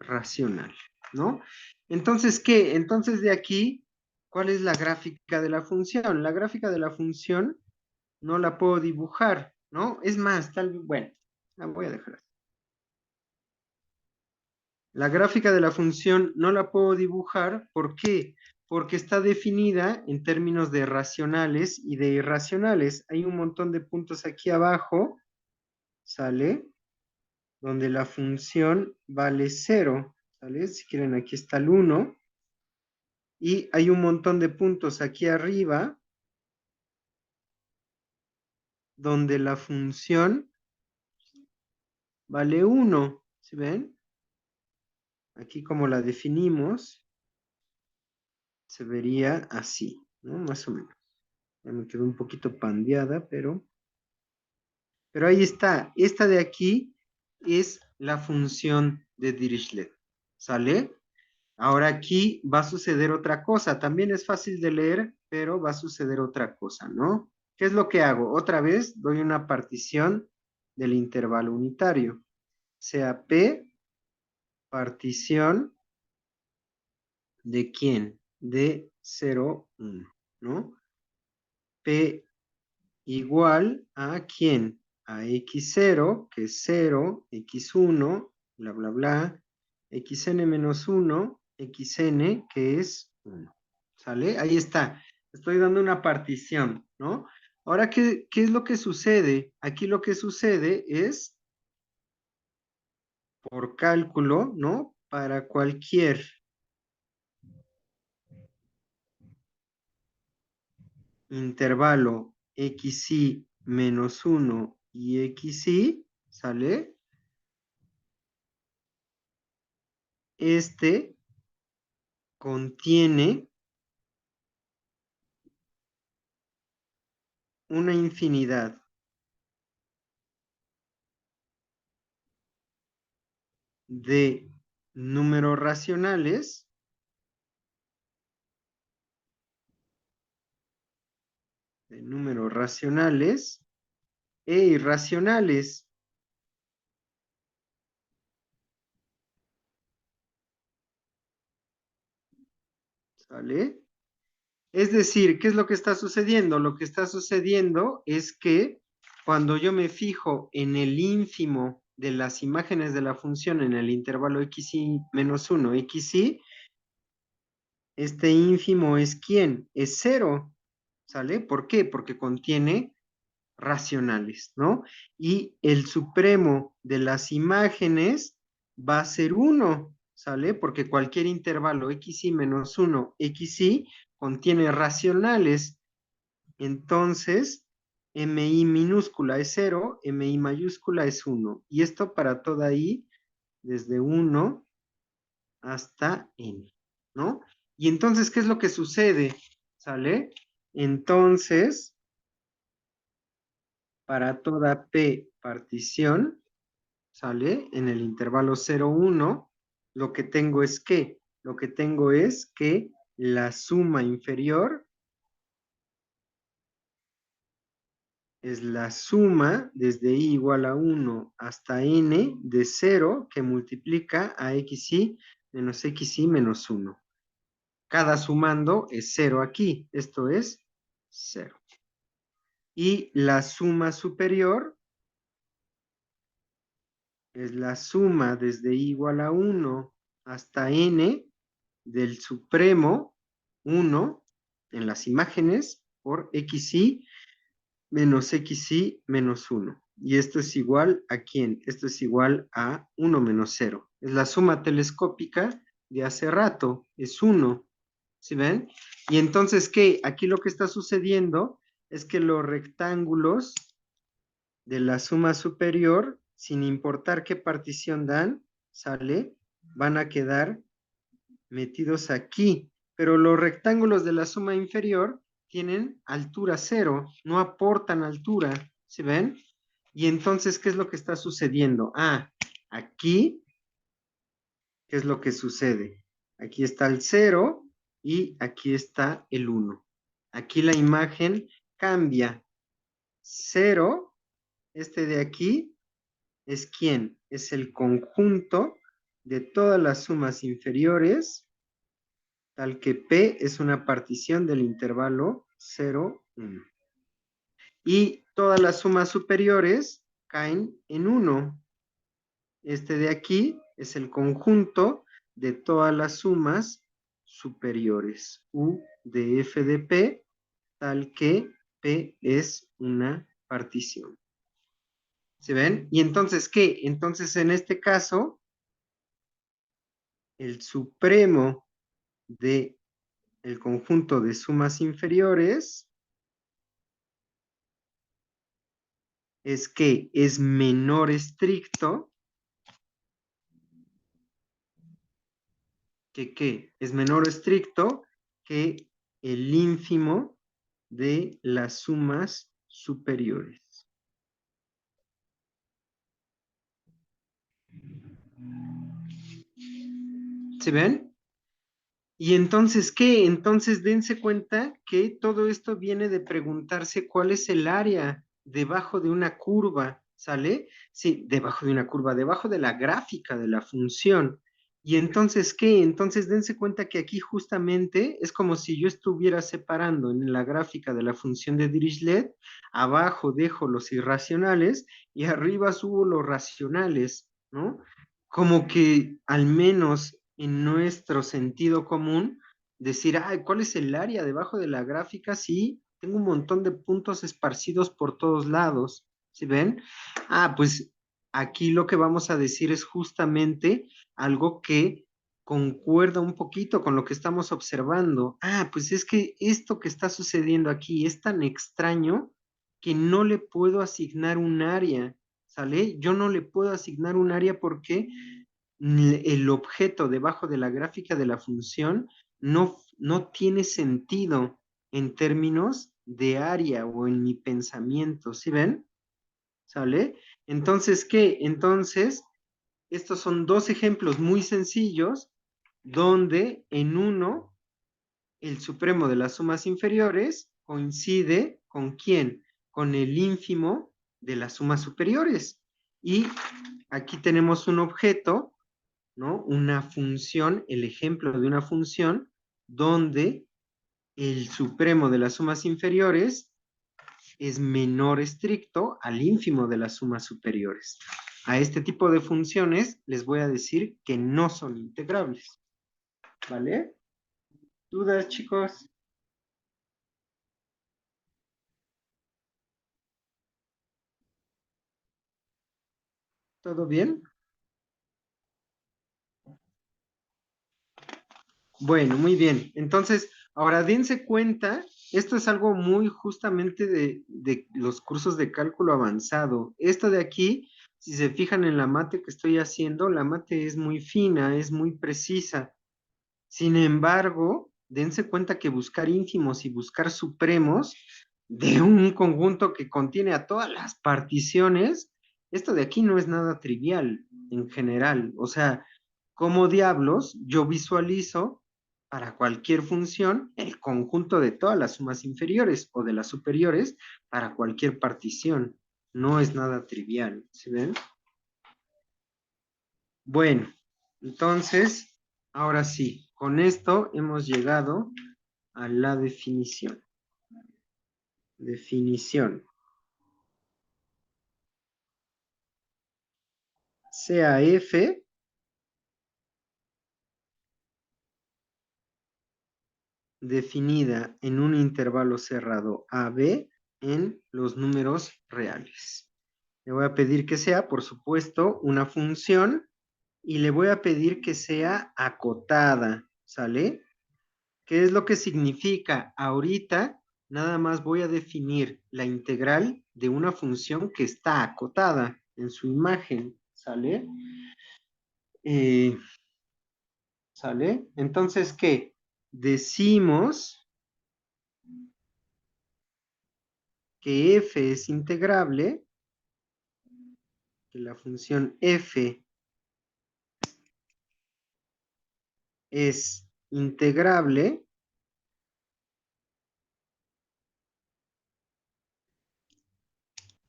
racional, ¿no? Entonces, ¿qué? Entonces de aquí, ¿cuál es la gráfica de la función? La gráfica de la función no la puedo dibujar, ¿no? Es más, tal vez, bueno, la voy a dejar así. La gráfica de la función no la puedo dibujar, ¿por qué? Porque está definida en términos de racionales y de irracionales. Hay un montón de puntos aquí abajo, ¿sale? Donde la función vale 0, ¿sale? Si quieren, aquí está el 1. Y hay un montón de puntos aquí arriba donde la función vale 1, ¿sí ven? Aquí como la definimos, se vería así, ¿no? Más o menos. Ya me quedó un poquito pandeada, pero ahí está. Esta de aquí es la función de Dirichlet, ¿sale? Ahora aquí va a suceder otra cosa. También es fácil de leer, pero va a suceder otra cosa, ¿no? ¿Qué es lo que hago? Otra vez doy una partición del intervalo unitario. Sea P partición de quién? De 0, 1, ¿no? P igual a quién? A x0, que es 0, x1, bla, bla, bla, xn menos 1, xn, que es 1. ¿Sale? Ahí está. Estoy dando una partición, ¿no? Ahora, ¿qué es lo que sucede? Aquí lo que sucede es por cálculo, ¿no? Para cualquier intervalo xy menos 1 y xy, ¿sale? Este contiene una infinidad de números racionales e irracionales, ¿sale? Es decir, ¿qué es lo que está sucediendo? Lo que está sucediendo es que cuando yo me fijo en el ínfimo de las imágenes de la función en el intervalo xy menos 1, xy, este ínfimo es ¿quién? Es cero, ¿sale? ¿Por qué? Porque contiene racionales, ¿no? Y el supremo de las imágenes va a ser 1, ¿sale? Porque cualquier intervalo xy menos 1, xy, contiene racionales. Entonces, mi minúscula es 0, mi mayúscula es 1. Y esto para toda i, desde 1 hasta n, ¿no? Y entonces, ¿qué es lo que sucede? ¿Sale? Entonces, para toda P partición, ¿sale? En el intervalo 0, 1, lo que tengo es que, lo que tengo es que la suma inferior es la suma desde i igual a 1 hasta n de 0 que multiplica a xy menos 1. Cada sumando es 0 aquí, esto es 0. Y la suma superior es la suma desde i igual a 1 hasta n del supremo 1 en las imágenes por xy menos 1. Y esto es igual a ¿quién? Esto es igual a 1 menos 0. Es la suma telescópica de hace rato, es 1. ¿Sí ven? Y entonces, ¿qué? Aquí lo que está sucediendo es que los rectángulos de la suma superior, sin importar qué partición dan, ¿sale? Van a quedar metidos aquí. Pero los rectángulos de la suma inferior tienen altura 0, no aportan altura. ¿Sí ven? Y entonces, ¿qué es lo que está sucediendo? Ah, aquí, ¿qué es lo que sucede? Aquí está el 0 y aquí está el 1. Aquí la imagen cambia. 0, este de aquí, ¿es quién? Es el conjunto de todas las sumas inferiores, tal que P es una partición del intervalo 0, 1. Y todas las sumas superiores caen en 1. Este de aquí es el conjunto de todas las sumas superiores. U de F de P, tal que P es una partición. ¿Se ven? Y entonces, ¿qué? Entonces, en este caso, el supremo de el conjunto de sumas inferiores es que es menor estricto que ¿qué? Es menor estricto que el ínfimo de las sumas superiores. ¿Se ven? Y entonces, ¿qué? Entonces dense cuenta que todo esto viene de preguntarse cuál es el área debajo de una curva, ¿sale? Sí, debajo de una curva, debajo de la gráfica de la función. Y entonces, ¿qué? Entonces dense cuenta que aquí justamente es como si yo estuviera separando en la gráfica de la función de Dirichlet, abajo dejo los irracionales y arriba subo los racionales, ¿no? Como que al menos en nuestro sentido común, decir, ay, ¿cuál es el área debajo de la gráfica? Sí, tengo un montón de puntos esparcidos por todos lados, ¿sí ven? Ah, pues aquí lo que vamos a decir es justamente algo que concuerda un poquito con lo que estamos observando. Ah, pues es que esto que está sucediendo aquí es tan extraño que no le puedo asignar un área, ¿sale? Yo no le puedo asignar un área porque el objeto debajo de la gráfica de la función no tiene sentido en términos de área o en mi pensamiento, ¿sí ven? ¿Sale? Entonces, ¿qué? Entonces, estos son dos ejemplos muy sencillos donde en uno el supremo de las sumas inferiores coincide con quién? Con el ínfimo de las sumas superiores. Y aquí tenemos un objeto, ¿no? Una función, el ejemplo de una función donde el supremo de las sumas inferiores es menor estricto al ínfimo de las sumas superiores. A este tipo de funciones les voy a decir que no son integrables. ¿Vale? ¿Dudas, chicos? ¿Todo bien? Bueno, muy bien. Entonces, ahora dense cuenta, esto es algo muy justamente de los cursos de cálculo avanzado. Esto de aquí, si se fijan en la mate que estoy haciendo, la mate es muy fina, es muy precisa. Sin embargo, dense cuenta que buscar ínfimos y buscar supremos de un conjunto que contiene a todas las particiones, esto de aquí no es nada trivial en general. O sea, ¿cómo diablos yo visualizo para cualquier función el conjunto de todas las sumas inferiores o de las superiores para cualquier partición? No es nada trivial, ¿sí ven? Bueno, entonces, ahora sí, con esto hemos llegado a la definición. Definición. Sea f definida en un intervalo cerrado AB en los números reales. Le voy a pedir que sea, por supuesto, una función y le voy a pedir que sea acotada, ¿sale? ¿Qué es lo que significa? Ahorita nada más voy a definir la integral de una función que está acotada en su imagen, ¿sale? Eh, ¿Sale? Entonces, ¿qué? Decimos que f es integrable, que la función f es integrable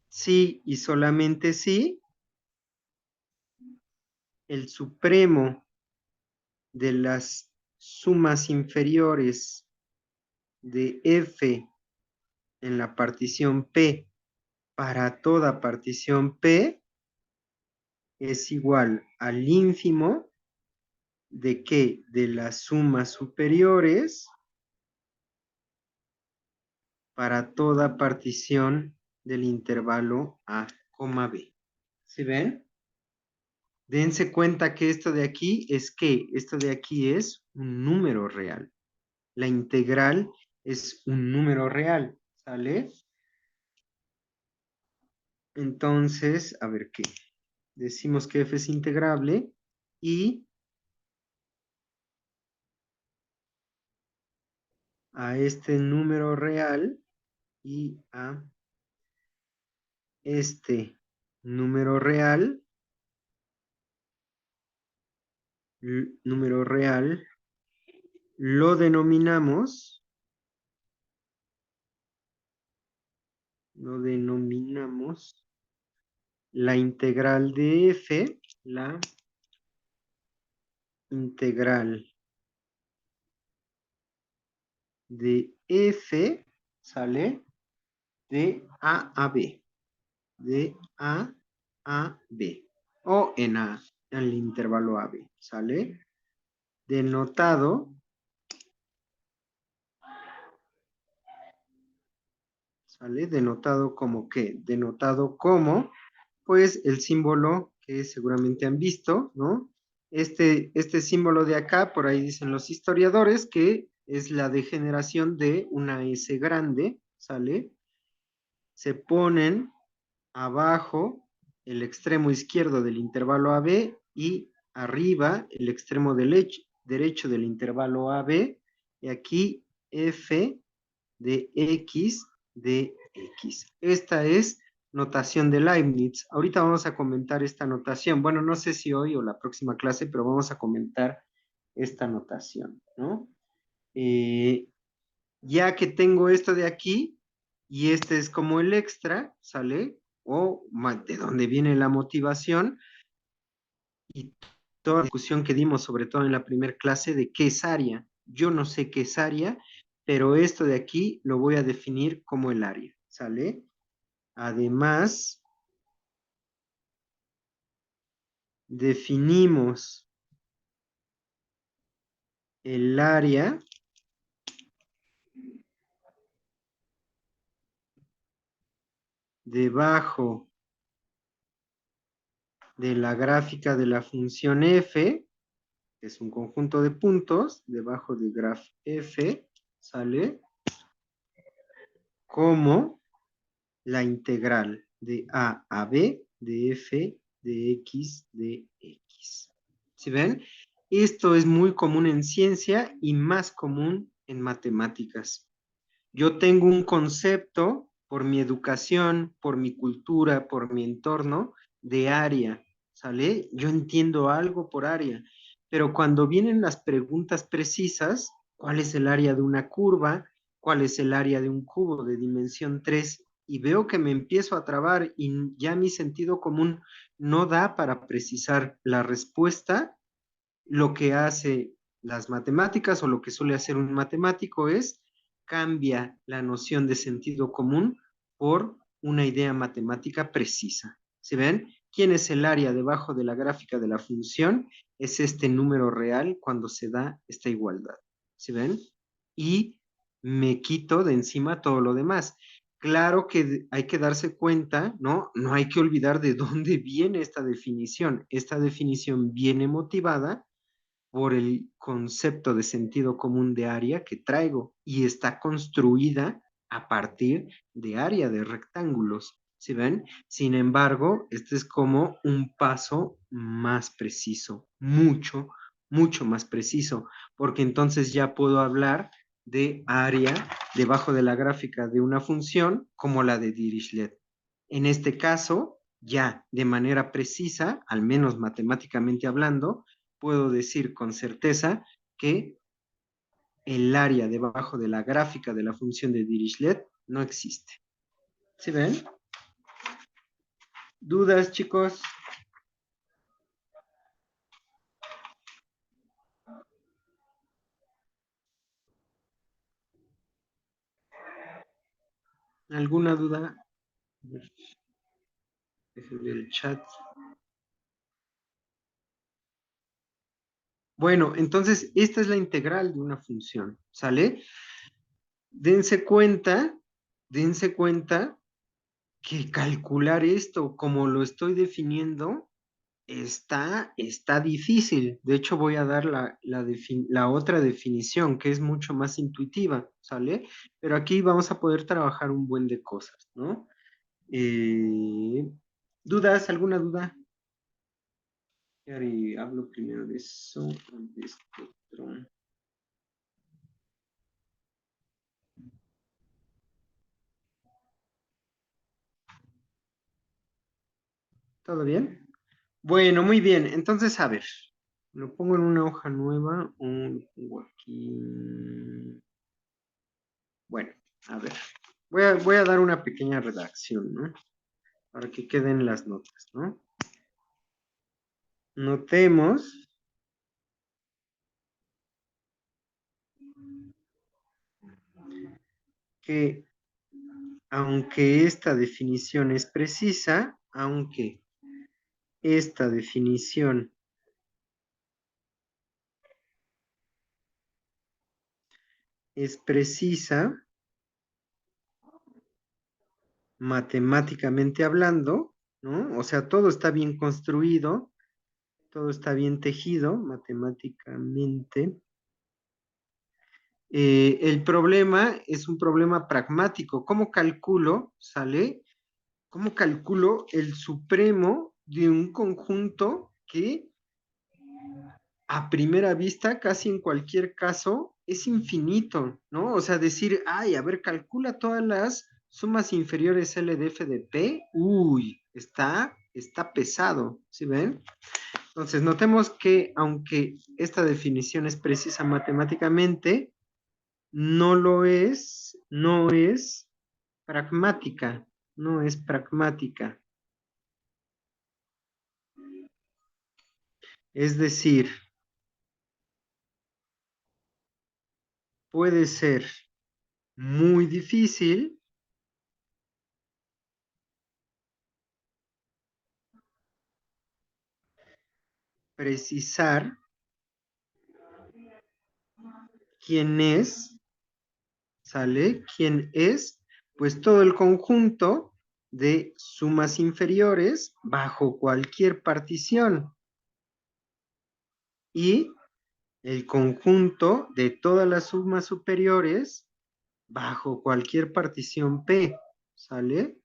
si y solamente si el supremo de las sumas inferiores de f en la partición P para toda partición P es igual al ínfimo de que de las sumas superiores para toda partición del intervalo A, B. ¿Sí ven? Dense cuenta que esto de aquí es que esto de aquí es un número real. La integral es un número real, ¿sale? Entonces, a ver qué. Decimos que f es integrable y a este número real y a este número real, número real, lo denominamos la integral de f, la integral de f, ¿sale? De a b, de a b, o en el intervalo a b, ¿sale? Denotado, ¿sale? Denotado como qué? Denotado como pues el símbolo que seguramente han visto, ¿no? Este símbolo de acá, por ahí dicen los historiadores, que es la degeneración de una S grande, ¿sale? Se ponen abajo el extremo izquierdo del intervalo AB y arriba el extremo derecho del intervalo AB, y aquí F de X. Esta es notación de Leibniz. Ahorita vamos a comentar esta notación. Bueno, no sé si hoy o la próxima clase, pero vamos a comentar esta notación, ¿no? Ya que tengo esto de aquí, y este es como el extra, ¿sale? O de donde viene la motivación, y toda la discusión que dimos, sobre todo en la primera clase, de qué es área. Yo no sé qué es área, pero esto de aquí lo voy a definir como el área, ¿sale? Además, definimos el área debajo de la gráfica de la función f, que es un conjunto de puntos, debajo de graf f, ¿sale? Como la integral de a b de f de x. ¿Sí ven? Esto es muy común en ciencia y más común en matemáticas. Yo tengo un concepto por mi educación, por mi cultura, por mi entorno de área, ¿sale? Yo entiendo algo por área, pero cuando vienen las preguntas precisas, ¿cuál es el área de una curva? ¿Cuál es el área de un cubo de dimensión 3? Y veo que me empiezo a trabar y ya mi sentido común no da para precisar la respuesta. Lo que hace las matemáticas o lo que suele hacer un matemático es cambia la noción de sentido común por una idea matemática precisa. ¿Sí ven? ¿Quién es el área debajo de la gráfica de la función? Es este número real cuando se da esta igualdad. ¿Sí ven? Y me quito de encima todo lo demás. Claro que hay que darse cuenta, ¿no? No hay que olvidar de dónde viene esta definición. Esta definición viene motivada por el concepto de sentido común de área que traigo y está construida a partir de área de rectángulos. ¿Sí ven? Sin embargo, este es como un paso más preciso, mucho más preciso, porque entonces ya puedo hablar de área debajo de la gráfica de una función como la de Dirichlet. En este caso, ya de manera precisa, al menos matemáticamente hablando, puedo decir con certeza que el área debajo de la gráfica de la función de Dirichlet no existe. ¿Sí ven? ¿Dudas, chicos? ¿Alguna duda? Déjenme el chat. Bueno, entonces esta es la integral de una función, ¿sale? Dense cuenta, dense cuenta que calcular esto como lo estoy definiendo está difícil. De hecho, voy a dar la otra definición, que es mucho más intuitiva, ¿sale? Pero aquí vamos a poder trabajar un buen de cosas, ¿no? ¿Dudas? ¿Alguna duda? Y hablo primero de eso, de esto otro. ¿Todo bien? Bueno, muy bien. Entonces, a ver, lo pongo en una hoja nueva o lo pongo aquí. Bueno, a ver. Voy a dar una pequeña redacción, ¿no? Para que queden las notas, ¿no? Notemos que aunque esta definición es precisa, aunque esta definición es precisa, matemáticamente hablando, ¿no? O sea, todo está bien construido, todo está bien tejido matemáticamente. El problema es un problema pragmático. ¿Cómo calculo, sale? ¿Cómo calculo el supremo de un conjunto que a primera vista, casi en cualquier caso, es infinito, ¿no? O sea, decir, ay, a ver, calcula todas las sumas inferiores L de F de P, uy, está pesado, ¿sí ven? Entonces, notemos que aunque esta definición es precisa matemáticamente, no es pragmática, no es pragmática. Es decir, puede ser muy difícil precisar quién es, ¿sale? ¿Quién es? Pues todo el conjunto de sumas inferiores bajo cualquier partición y el conjunto de todas las sumas superiores bajo cualquier partición P, ¿sale?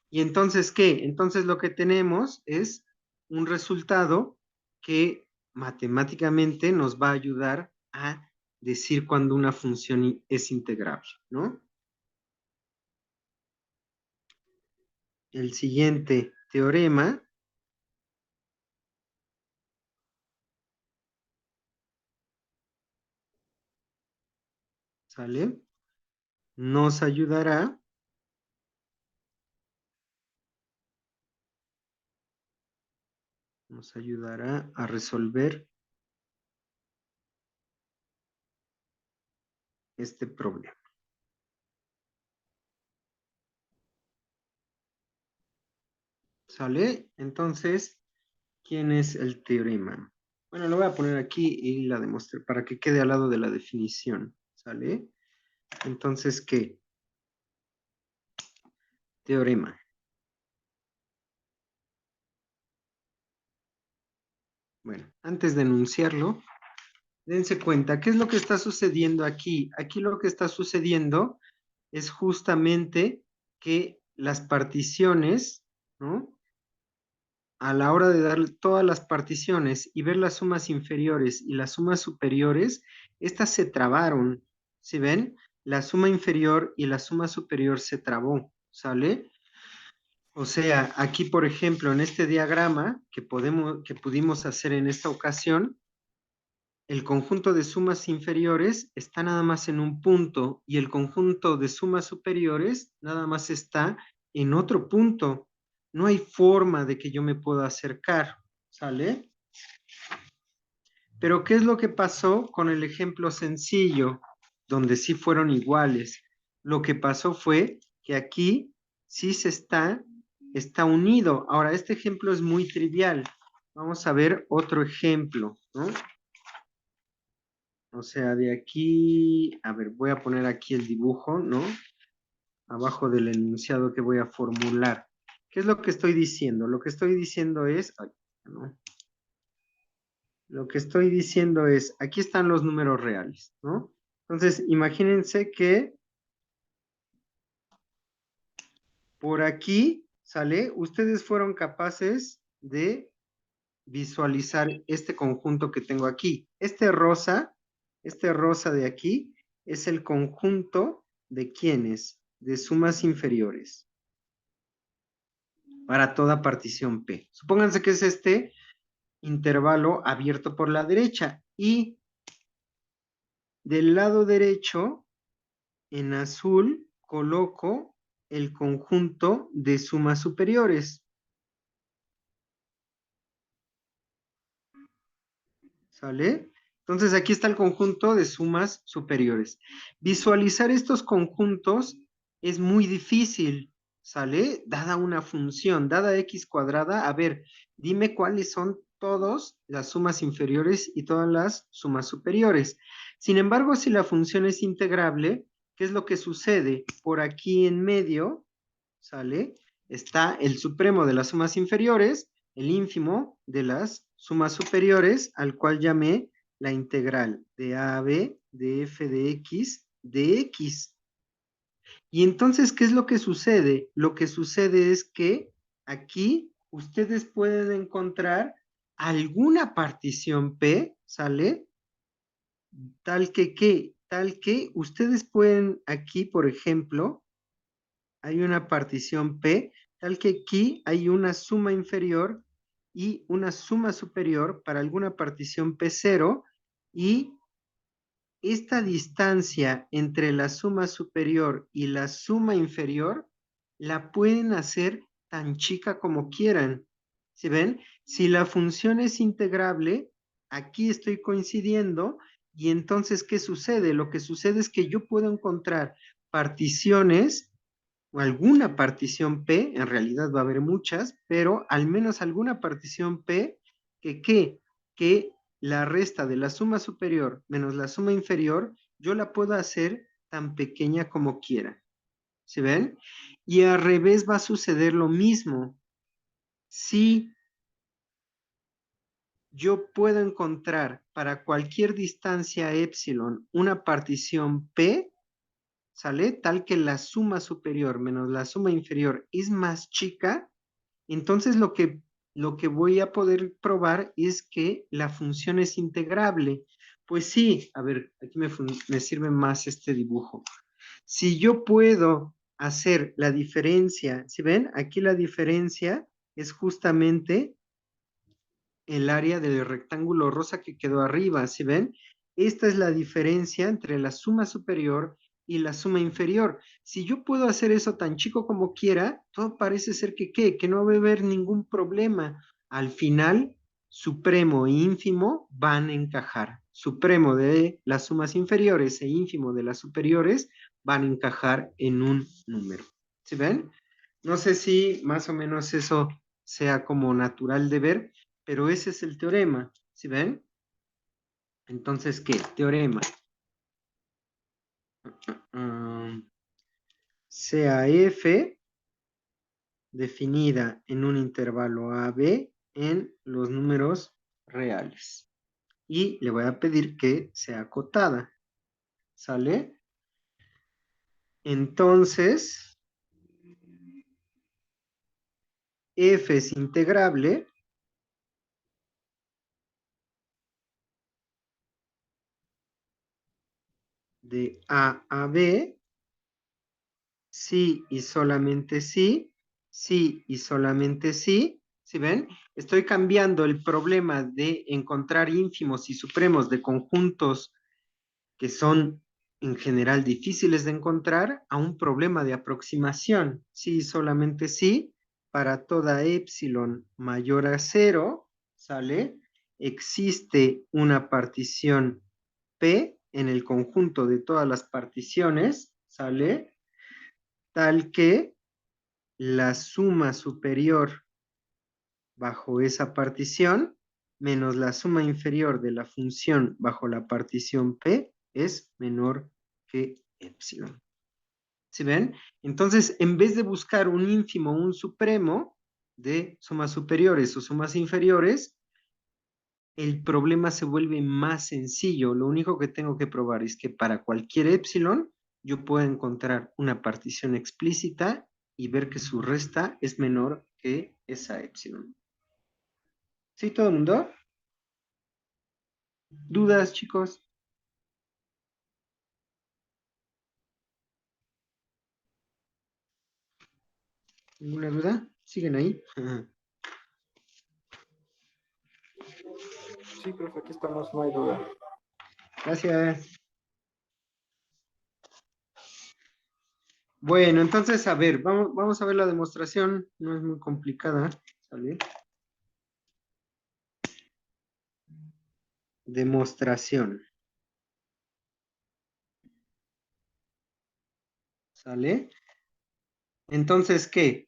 Y entonces, ¿qué? Entonces lo que tenemos es un resultado que matemáticamente nos va a ayudar a decir cuando una función es integrable, ¿no? El siguiente teorema, ¿sale? Nos ayudará a resolver este problema. ¿Sale? Entonces, ¿quién es el teorema? Bueno, lo voy a poner aquí y la demostré para que quede al lado de la definición. ¿Sale? Entonces, ¿qué? Teorema. Bueno, antes de enunciarlo, dense cuenta, ¿qué es lo que está sucediendo aquí? Aquí lo que está sucediendo es justamente que las particiones, ¿no? A la hora de dar todas las particiones y ver las sumas inferiores y las sumas superiores, estas se trabaron, ¿sí ven? La suma inferior y la suma superior se trabó, ¿sale? O sea, aquí, por ejemplo, en este diagrama que pudimos hacer en esta ocasión, el conjunto de sumas inferiores está nada más en un punto y el conjunto de sumas superiores nada más está en otro punto. No hay forma de que yo me pueda acercar, ¿sale? Pero ¿qué es lo que pasó con el ejemplo sencillo, donde sí fueron iguales? Lo que pasó fue que aquí sí está unido. Ahora, este ejemplo es muy trivial. Vamos a ver otro ejemplo, ¿no? O sea, de aquí, a ver, voy a poner aquí el dibujo, ¿no? Abajo del enunciado que voy a formular. ¿Qué es lo que estoy diciendo? Lo que estoy diciendo es, ay, no. Lo que estoy diciendo es, aquí están los números reales, ¿no? Entonces, imagínense que por aquí, ¿sale? Ustedes fueron capaces de visualizar este conjunto que tengo aquí. Este rosa de aquí, es el conjunto de ¿quiénes? De sumas inferiores para toda partición P. Supónganse que es este intervalo abierto por la derecha y del lado derecho, en azul, coloco el conjunto de sumas superiores. ¿Sale? Entonces aquí está el conjunto de sumas superiores. Visualizar estos conjuntos es muy difícil, ¿sale? Dada una función, dada x cuadrada, a ver, dime cuáles son todas las sumas inferiores y todas las sumas superiores. Sin embargo, si la función es integrable, ¿qué es lo que sucede? Por aquí en medio, ¿sale? está el supremo de las sumas inferiores, el ínfimo de las sumas superiores, al cual llamé la integral de a a b de f de x. Y entonces, ¿qué es lo que sucede? Lo que sucede es que aquí ustedes pueden encontrar alguna partición P, ¿sale? Tal que ustedes pueden aquí, por ejemplo, hay una partición P, tal que aquí hay una suma inferior y una suma superior para alguna partición P0 y esta distancia entre la suma superior y la suma inferior la pueden hacer tan chica como quieran. ¿Sí ven? Si la función es integrable, aquí estoy coincidiendo y entonces, ¿qué sucede? Lo que sucede es que yo puedo encontrar particiones o alguna partición P, en realidad va a haber muchas, pero al menos alguna partición P que la resta de la suma superior menos la suma inferior, yo la puedo hacer tan pequeña como quiera. ¿Sí ven? Y al revés va a suceder lo mismo. Si yo puedo encontrar para cualquier distancia epsilon una partición P, ¿sale? Tal que la suma superior menos la suma inferior es más chica, entonces lo que voy a poder probar es que la función es integrable. Pues sí, a ver, aquí me sirve más este dibujo. Si yo puedo hacer la diferencia, ¿sí ven? Aquí la diferencia es justamente el área del rectángulo rosa que quedó arriba, ¿sí ven? Esta es la diferencia entre la suma superior y la suma inferior. Si yo puedo hacer eso tan chico como quiera, todo parece ser que no va a haber ningún problema. Al final, supremo e ínfimo van a encajar. Supremo de las sumas inferiores e ínfimo de las superiores van a encajar en un número. ¿Sí ven? No sé si más o menos eso sea como natural de ver, pero ese es el teorema, ¿sí ven? Entonces, ¿qué? Teorema. Um, sea F definida en un intervalo AB en los números reales. Y le voy a pedir que sea acotada, ¿sale? Entonces, F es integrable de A a B, sí y solamente sí, sí y solamente sí. ¿Sí ven? Estoy cambiando el problema de encontrar ínfimos y supremos de conjuntos que son en general difíciles de encontrar a un problema de aproximación. Sí y solamente sí, para toda epsilon mayor a cero, ¿sale? Existe una partición P en el conjunto de todas las particiones, ¿sale? Tal que la suma superior bajo esa partición menos la suma inferior de la función bajo la partición P es menor que epsilon. ¿Sí ven? Entonces, en vez de buscar un ínfimo o un supremo de sumas superiores o sumas inferiores, el problema se vuelve más sencillo. Lo único que tengo que probar es que para cualquier epsilon yo puedo encontrar una partición explícita y ver que su resta es menor que esa epsilon. ¿Sí, todo el mundo? ¿Dudas, chicos? ¿Ninguna duda? ¿Siguen ahí? Sí, profe, aquí estamos, no hay duda. Gracias. Bueno, entonces, a ver, vamos a ver la demostración. No es muy complicada. ¿Sale? Demostración. ¿Sale? Entonces, ¿qué?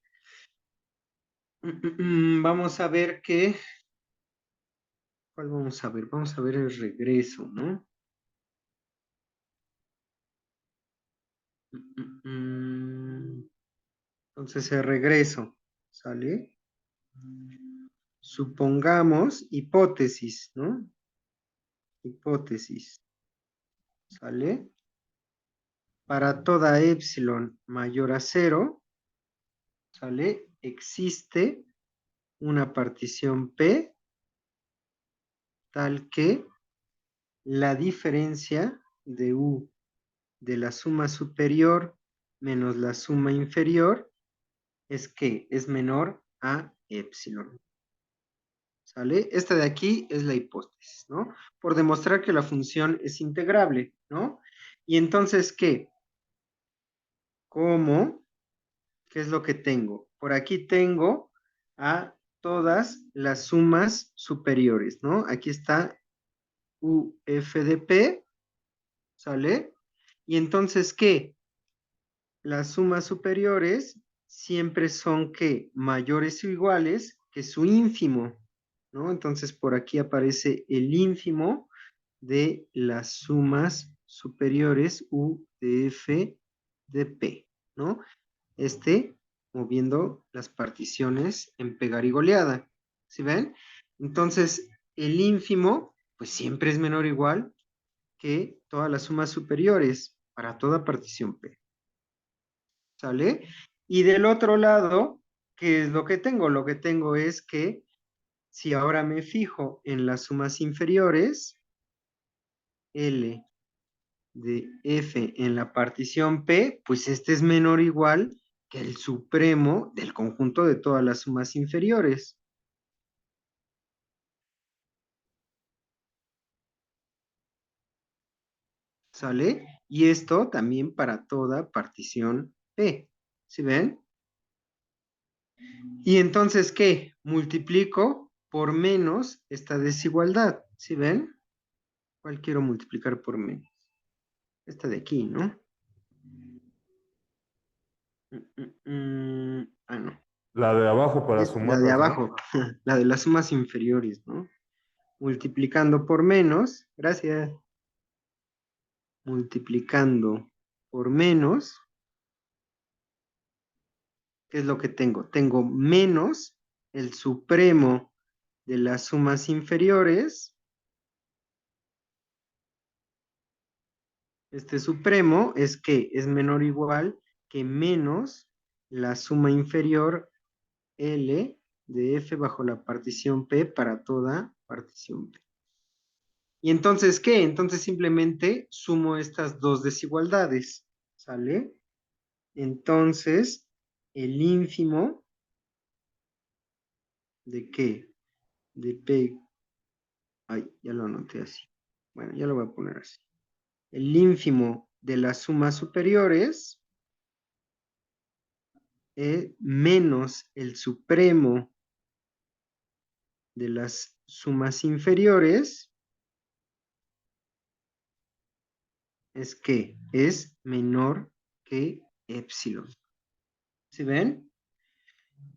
Vamos a ver qué. ¿Cuál vamos a ver? Vamos a ver el regreso, ¿no? Entonces regreso, ¿sale? Supongamos hipótesis, ¿no? Hipótesis, ¿sale? Para toda epsilon mayor a 0, ¿sale? Existe una partición P tal que la diferencia de U de la suma superior menos la suma inferior es que es menor a epsilon. ¿Sale? Esta de aquí es la hipótesis, ¿no? Por demostrar que la función es integrable, ¿no? Y entonces, ¿qué? ¿Cómo? ¿Qué es lo que tengo? Por aquí tengo a todas las sumas superiores, ¿no? Aquí está UF de P, ¿sale? Y entonces, ¿qué? Las sumas superiores siempre son, ¿qué? Mayores o iguales que su ínfimo, ¿no? Entonces, por aquí aparece el ínfimo de las sumas superiores U de F de P, ¿no? Moviendo las particiones en pegar y goleada. ¿Sí ven? Entonces, el ínfimo, pues siempre es menor o igual que todas las sumas superiores para toda partición P. ¿Sale? Y del otro lado, ¿qué es lo que tengo? Lo que tengo es que si ahora me fijo en las sumas inferiores, L de F en la partición P, pues este es menor o igual que el supremo del conjunto de todas las sumas inferiores. ¿Sale? Y esto también para toda partición P. ¿Sí ven? Y entonces, ¿qué? Multiplico por menos esta desigualdad. ¿Sí ven? ¿Cuál quiero multiplicar por menos? Esta de aquí, ¿no? No. La de abajo para Es la de sumarlas, ¿no? abajo, la de las sumas inferiores, ¿no? Multiplicando por menos, gracias. Multiplicando por menos, ¿qué es lo que tengo? Tengo menos el supremo de las sumas inferiores. Este supremo es que es menor o igual que menos la suma inferior L de F bajo la partición P para toda partición P. ¿Y entonces qué? Entonces simplemente sumo estas dos desigualdades, ¿sale? Entonces, el ínfimo de qué? De P. Ay, ya lo anoté así. Bueno, ya lo voy a poner así. El ínfimo de las sumas superiores es menos el supremo de las sumas inferiores es que es menor que epsilon. ¿Sí ven?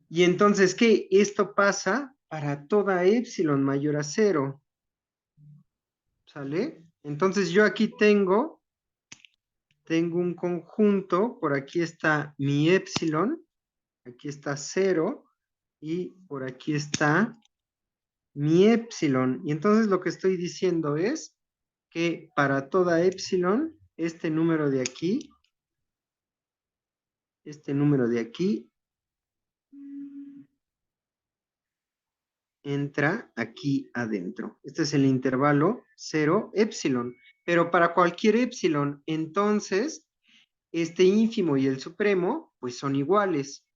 Y entonces, ¿qué? Esto pasa para toda epsilon mayor a 0. ¿Sale? Entonces yo aquí tengo un conjunto, por aquí está mi epsilon, aquí está 0 y por aquí está mi epsilon. Y entonces lo que estoy diciendo es que para toda epsilon, este número de aquí entra aquí adentro. Este es el intervalo 0, epsilon. Pero para cualquier epsilon, entonces, este ínfimo y el supremo, pues son iguales.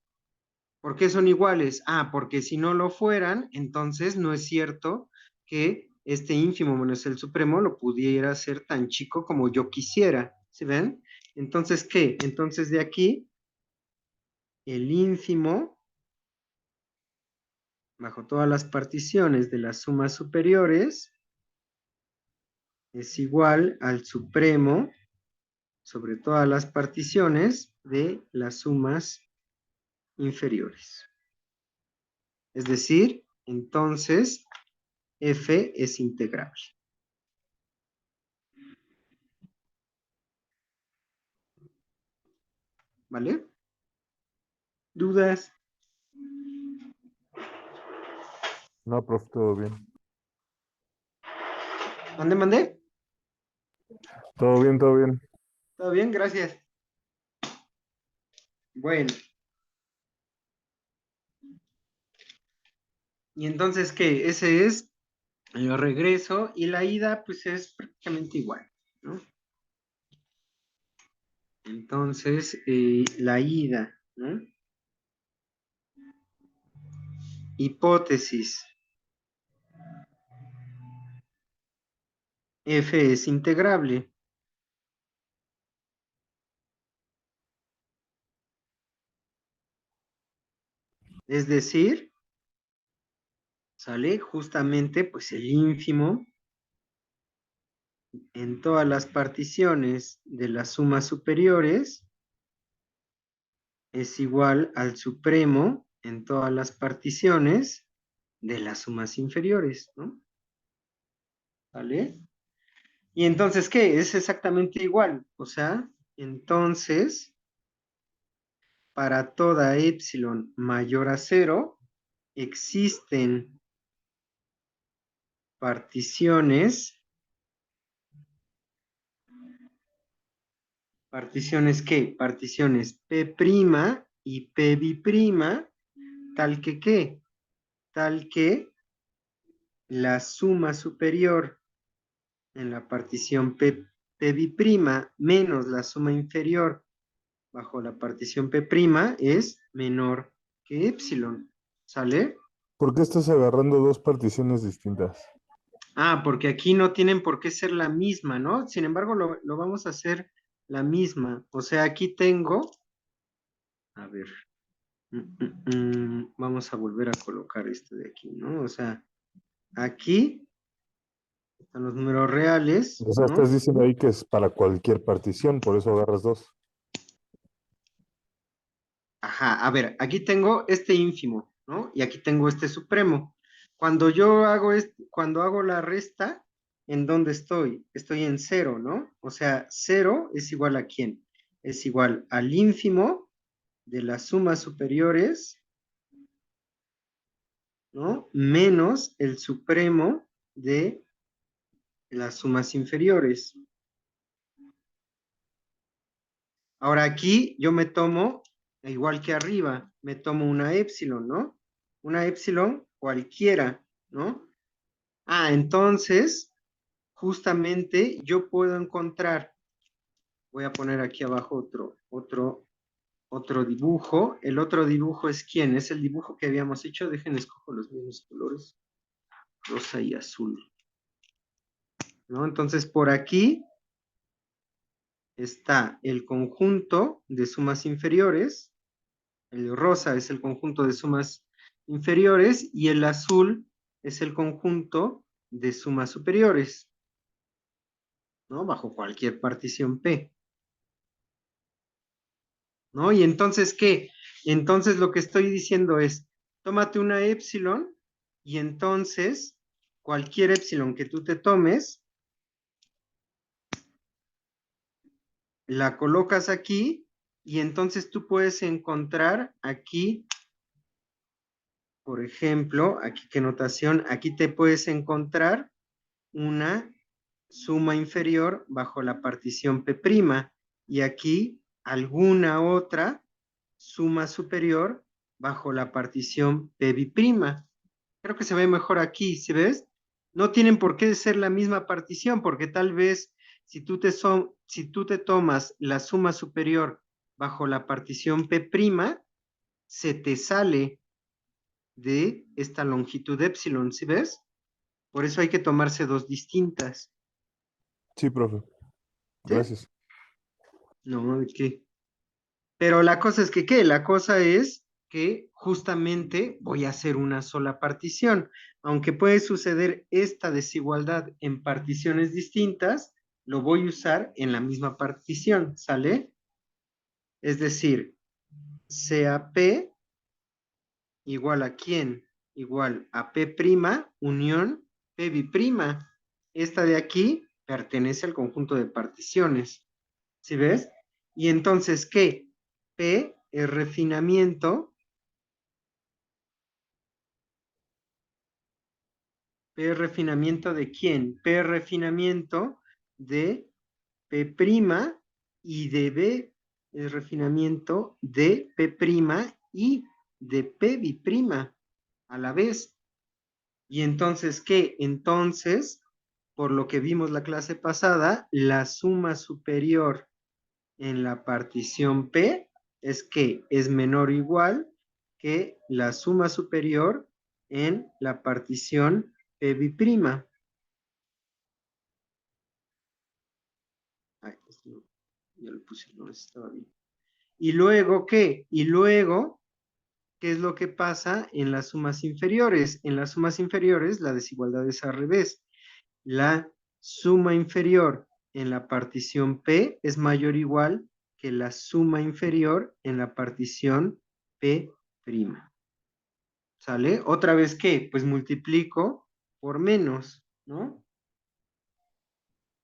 ¿Por qué son iguales? Ah, porque si no lo fueran, entonces no es cierto que este ínfimo menos el supremo lo pudiera hacer tan chico como yo quisiera. ¿Sí ven? Entonces, ¿qué? Entonces de aquí, el ínfimo, bajo todas las particiones de las sumas superiores, es igual al supremo sobre todas las particiones de las sumas inferiores. Es decir, entonces, F es integrable. ¿Vale? ¿Dudas? No, profe, todo bien. ¿Mandé? Todo bien, todo bien. ¿Todo bien? Gracias. Bueno. Y entonces, ¿qué? Ese es, yo regreso y la ida, pues es prácticamente igual, ¿no? Entonces, la ida, ¿no? Hipótesis. F es integrable. Es decir, sale justamente pues el ínfimo en todas las particiones de las sumas superiores es igual al supremo en todas las particiones de las sumas inferiores, ¿no? ¿Vale? Y entonces, ¿qué? Es exactamente igual. O sea, entonces, para toda epsilon mayor a 0, existen particiones. ¿Particiones qué? Particiones P' y P', tal que ¿qué? Tal que la suma superior en la partición P', menos la suma inferior bajo la partición P' es menor que epsilon. ¿Sale? ¿Por qué estás agarrando dos particiones distintas? Ah, porque aquí no tienen por qué ser la misma, ¿no? Sin embargo, lo vamos a hacer la misma. O sea, aquí tengo, a ver, vamos a volver a colocar esto de aquí, ¿no? O sea, aquí están los números reales, O sea, ¿no? estás diciendo ahí que es para cualquier partición, por eso agarras dos. Ajá, a ver, aquí tengo este ínfimo, ¿no? Y aquí tengo este supremo. Cuando yo hago cuando hago la resta, ¿en dónde estoy? Estoy en 0, ¿no? O sea, 0 es igual a ¿quién? Es igual al ínfimo de las sumas superiores, ¿no? Menos el supremo de las sumas inferiores. Ahora aquí yo me tomo, igual que arriba, me tomo una epsilon, ¿no? Una epsilon cualquiera, ¿no? Ah, entonces, justamente yo puedo encontrar, voy a poner aquí abajo otro dibujo. El otro dibujo es ¿quién? Es el dibujo que habíamos hecho. Dejen, escojo los mismos colores, rosa y azul, ¿no? Entonces, por aquí está el conjunto de sumas inferiores. El rosa es el conjunto de sumas inferiores y el azul es el conjunto de sumas superiores, ¿no? Bajo cualquier partición P, ¿no? Y entonces, ¿qué? Entonces lo que estoy diciendo es, tómate una epsilon y entonces cualquier epsilon que tú te tomes, la colocas aquí y entonces tú puedes encontrar aquí, por ejemplo, aquí qué notación, aquí te puedes encontrar una suma inferior bajo la partición P' y aquí alguna otra suma superior bajo la partición P'. Creo que se ve mejor aquí, ¿sí ves? No tienen por qué ser la misma partición, porque tal vez si tú te tomas la suma superior bajo la partición P', se te sale de esta longitud epsilon, ¿sí ves? Por eso hay que tomarse dos distintas. Sí, profe. ¿Sí? Gracias. No, ¿de qué? Pero la cosa es que, ¿qué? La cosa es que justamente voy a hacer una sola partición. Aunque puede suceder esta desigualdad en particiones distintas, lo voy a usar en la misma partición, ¿sale? Es decir, sea P igual a quién? Igual a P' unión P'. Esta de aquí pertenece al conjunto de particiones. ¿Sí ves? Y entonces, ¿qué? P el refinamiento. P refinamiento de quién? P refinamiento de P' y de B el refinamiento de P' y de P' a la vez. Y entonces, ¿qué? Entonces, por lo que vimos la clase pasada, la suma superior en la partición P es que es menor o igual que la suma superior en la partición P'. Ay, esto ya lo puse, no estaba bien. Y luego, ¿qué? Y luego, ¿qué es lo que pasa en las sumas inferiores? En las sumas inferiores, la desigualdad es al revés. La suma inferior en la partición P es mayor o igual que la suma inferior en la partición P'. ¿Sale? Otra vez, ¿qué? Pues multiplico por menos, ¿no?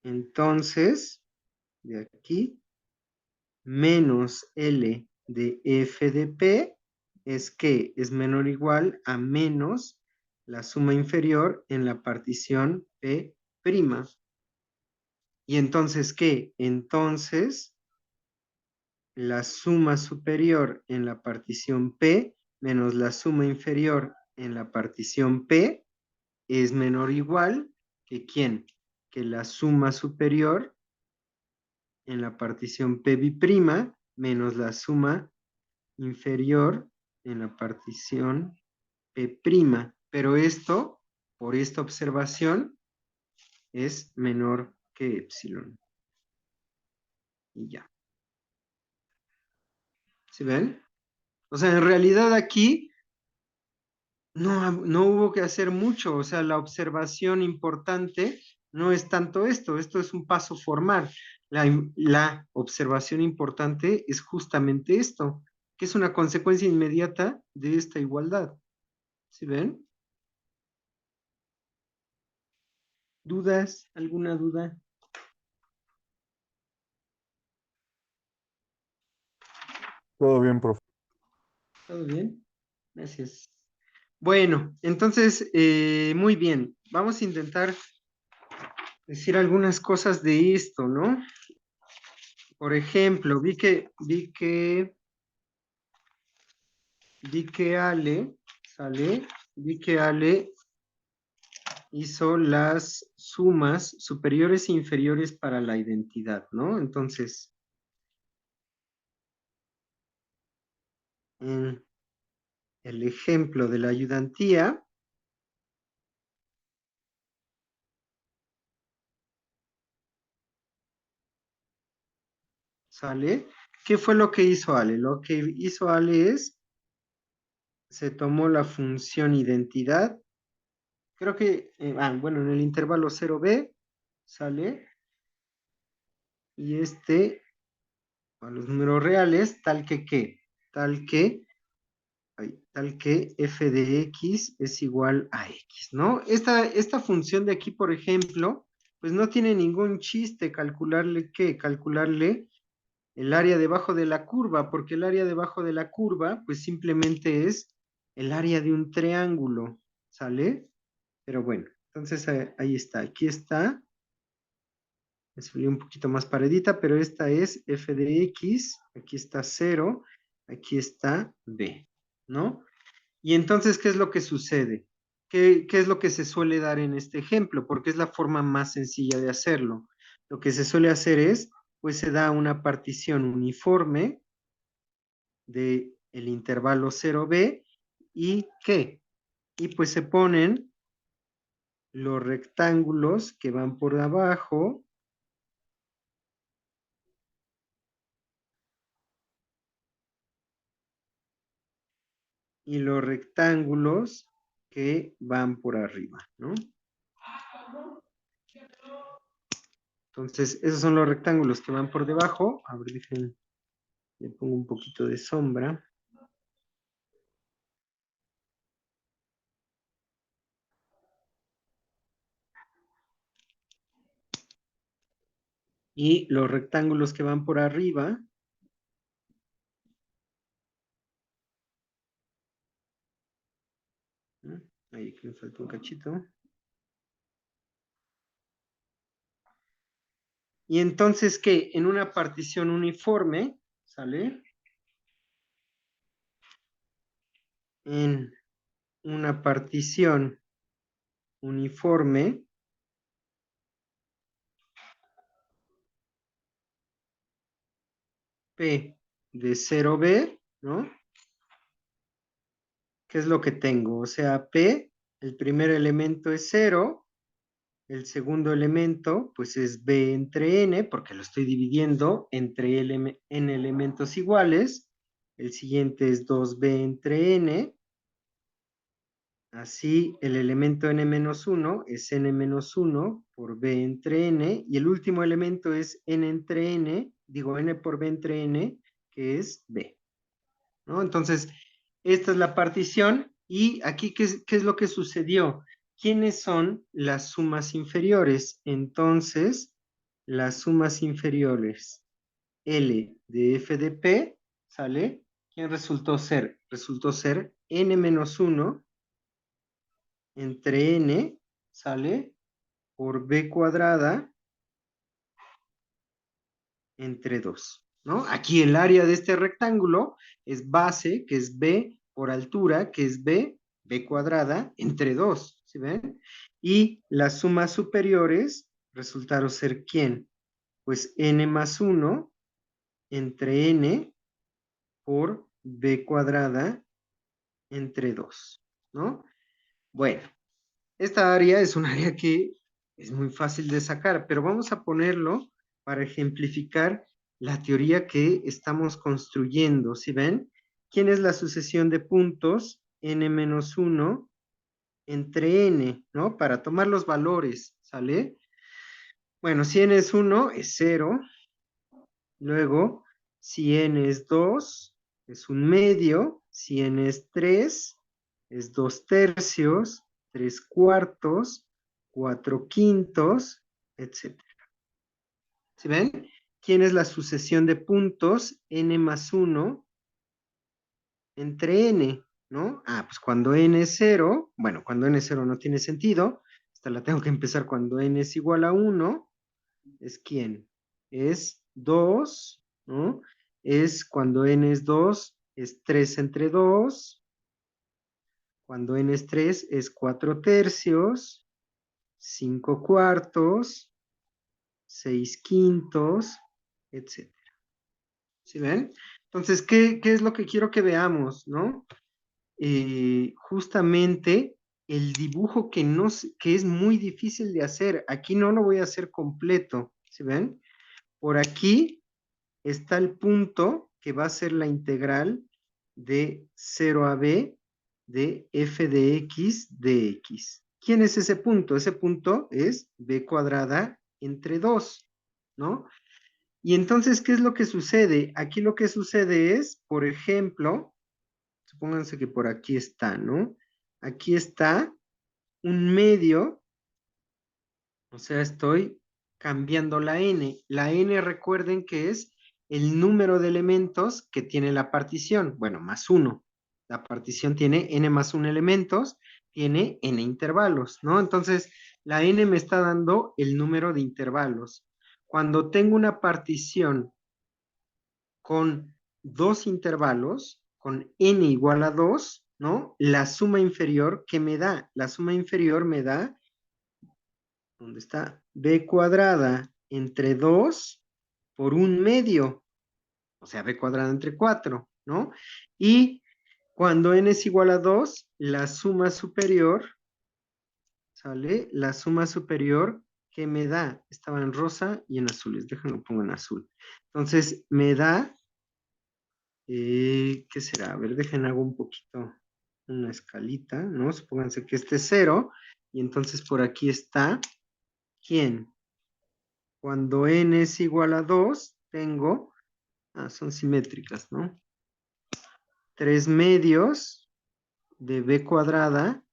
Entonces, de aquí, menos L de F de P es que es menor o igual a menos la suma inferior en la partición P'. Y entonces, ¿qué? Entonces, la suma superior en la partición P menos la suma inferior en la partición P es menor o igual que ¿quién? Que la suma superior en la partición P' menos la suma inferior en la partición P'. Pero esto, por esta observación, es menor que epsilon. Y ya. ¿Sí ven? O sea, en realidad aquí no hubo que hacer mucho. O sea, la observación importante no es tanto esto es un paso formal. La observación importante es justamente esto, que es una consecuencia inmediata de esta igualdad. ¿Sí ven? ¿Dudas? ¿Alguna duda? Todo bien, profe. ¿Todo bien? Gracias. Bueno, entonces, muy bien. Vamos a intentar decir algunas cosas de esto, ¿no? Por ejemplo, vi que Ale, ¿sale? Vi que Ale hizo las sumas superiores e inferiores para la identidad, ¿no? Entonces, en el ejemplo de la ayudantía, ¿sale? ¿Qué fue lo que hizo Ale? Lo que hizo Ale es, se tomó la función identidad, creo que, bueno, en el intervalo 0b, ¿sale? Y a los números reales, tal que qué, tal que f de x es igual a x, ¿no? Esta función de aquí, por ejemplo, pues no tiene ningún chiste calcularle qué, calcularle el área debajo de la curva, porque el área debajo de la curva, pues simplemente es el área de un triángulo, ¿sale? Pero bueno, entonces ahí está, aquí está, me salió un poquito más paredita, pero esta es f de x, aquí está 0, aquí está b, ¿no? Y entonces, ¿qué es lo que sucede? ¿Qué es lo que se suele dar en este ejemplo? Porque es la forma más sencilla de hacerlo. Lo que se suele hacer es, pues se da una partición uniforme del intervalo 0b y ¿qué? Y pues se ponen los rectángulos que van por abajo y los rectángulos que van por arriba, ¿no? Entonces, esos son los rectángulos que van por debajo. A ver, déjenme, le pongo un poquito de sombra. Y los rectángulos que van por arriba ¿Mm? Ahí que me falta un cachito. Y entonces, ¿qué? En una partición uniforme, ¿sale? En una partición uniforme, P de 0B, ¿no? ¿Qué es lo que tengo? O sea, P, el primer elemento es 0, el segundo elemento, pues es B entre N, porque lo estoy dividiendo entre N elementos iguales. El siguiente es 2B entre N. Así, el elemento n-1 es n-1 por b entre n, y el último elemento es n entre n, digo n por b entre n, que es b, ¿no? Entonces, esta es la partición, y aquí, ¿qué es lo que sucedió? ¿Quiénes son las sumas inferiores? Entonces, las sumas inferiores, L de f de p, ¿sale? ¿Quién resultó ser? Resultó ser n-1 entre n, ¿sale? Por b cuadrada entre 2, ¿no? Aquí el área de este rectángulo es base, que es b, por altura, que es b cuadrada, entre 2, ¿sí ven? Y las sumas superiores resultaron ser ¿quién? Pues n más 1 entre n por b cuadrada entre 2, ¿no? Bueno, esta área es un área que es muy fácil de sacar, pero vamos a ponerlo para ejemplificar la teoría que estamos construyendo. ¿Sí ven? ¿Quién es la sucesión de puntos n-1 entre n, ¿no? Para tomar los valores, ¿sale? Bueno, si n es 1, es 0. Luego, si n es 2, es un medio. Si n es 3, es 2 tercios, 3 cuartos, 4 quintos, etc. ¿Sí ven? ¿Quién es la sucesión de puntos n más 1 entre n? ¿No? Ah, pues cuando n es 0, bueno, cuando n es 0 no tiene sentido. Esta la tengo que empezar cuando n es igual a 1. ¿Es quién? Es 2, ¿no? Es cuando n es 2, es 3 entre 2. Cuando n es 3, es 4 tercios, 5 cuartos, 6 quintos, etc. ¿Sí ven? Entonces, ¿qué es lo que quiero que veamos, no? Justamente el dibujo que, no, que es muy difícil de hacer. Aquí no lo voy a hacer completo, ¿sí ven? Por aquí está el punto que va a ser la integral de 0 a b de f de x de x. ¿Quién es ese punto? Ese punto es b cuadrada entre 2, ¿no? Y entonces, ¿qué es lo que sucede? Aquí lo que sucede es, por ejemplo, supónganse que por aquí está, ¿no? Aquí está un medio, o sea, estoy cambiando la n. La n, recuerden que es el número de elementos que tiene la partición. Bueno, más 1. La partición tiene n más 1 elementos, tiene n intervalos, ¿no? Entonces, la n me está dando el número de intervalos. Cuando tengo una partición con dos intervalos, con n igual a 2, ¿no? La suma inferior, ¿qué me da? La suma inferior me da, ¿dónde está? B cuadrada entre 2 por un medio, o sea, B cuadrada entre 4, ¿no? Y cuando n es igual a 2, la suma superior, ¿sale? La suma superior, ¿qué me da? Estaba en rosa y en azules, déjenlo pongo en azul. Entonces, me da ¿qué será? A ver, dejen hago un poquito una escalita, ¿no? Supónganse que este es 0, y entonces por aquí está, ¿quién? Cuando n es igual a 2, tengo, son simétricas, ¿no? 3 medios de b cuadrada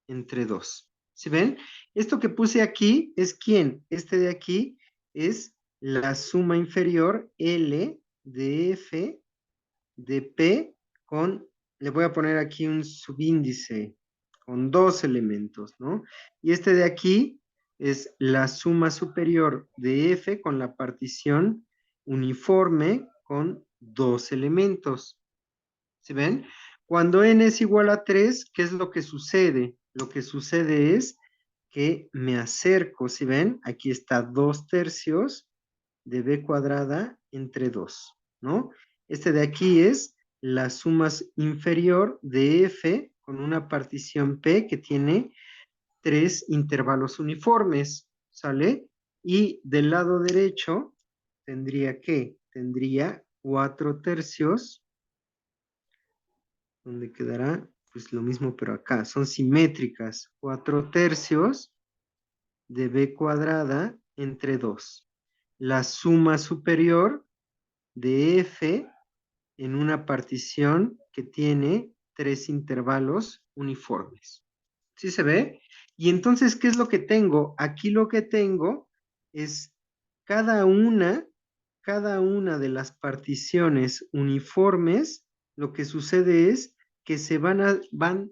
entre 2. ¿Sí ven? Esto que puse aquí es ¿quién? Este de aquí es la suma inferior L de f de P con, le voy a poner aquí un subíndice, con 2 elementos, ¿no? Y este de aquí es la suma superior de F con la partición uniforme con 2 elementos. ¿Sí ven? Cuando n es igual a 3, ¿qué es lo que sucede? Lo que sucede es que me acerco, ¿sí ven? Aquí está 2 tercios de b cuadrada entre 2, ¿no? Este de aquí es la suma inferior de f con una partición p que tiene 3 intervalos uniformes, ¿sale? Y del lado derecho tendría que, tendría 4 tercios, donde quedará pues lo mismo, pero acá son simétricas, 4 tercios de b cuadrada entre 2. La suma superior de f en una partición que tiene 3 intervalos uniformes. ¿Sí se ve? Y entonces, ¿qué es lo que tengo? Aquí lo que tengo es cada una, cada una de las particiones uniformes, lo que sucede es que se van,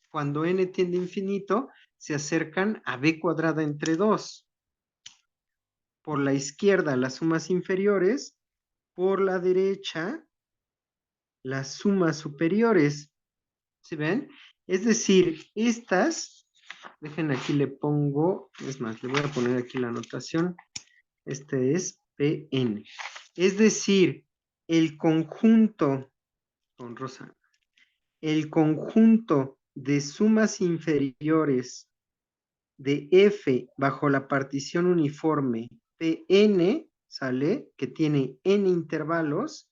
cuando n tiende a infinito, se acercan a b cuadrada entre 2. Por la izquierda, las sumas inferiores, por la derecha, las sumas superiores. ¿Sí ven? Es decir, estas, dejen aquí le pongo, es más, le voy a poner aquí la anotación. Este es Pn. Es decir, el conjunto, con rosa, el conjunto de sumas inferiores de F bajo la partición uniforme Pn, ¿sale? Que tiene n intervalos,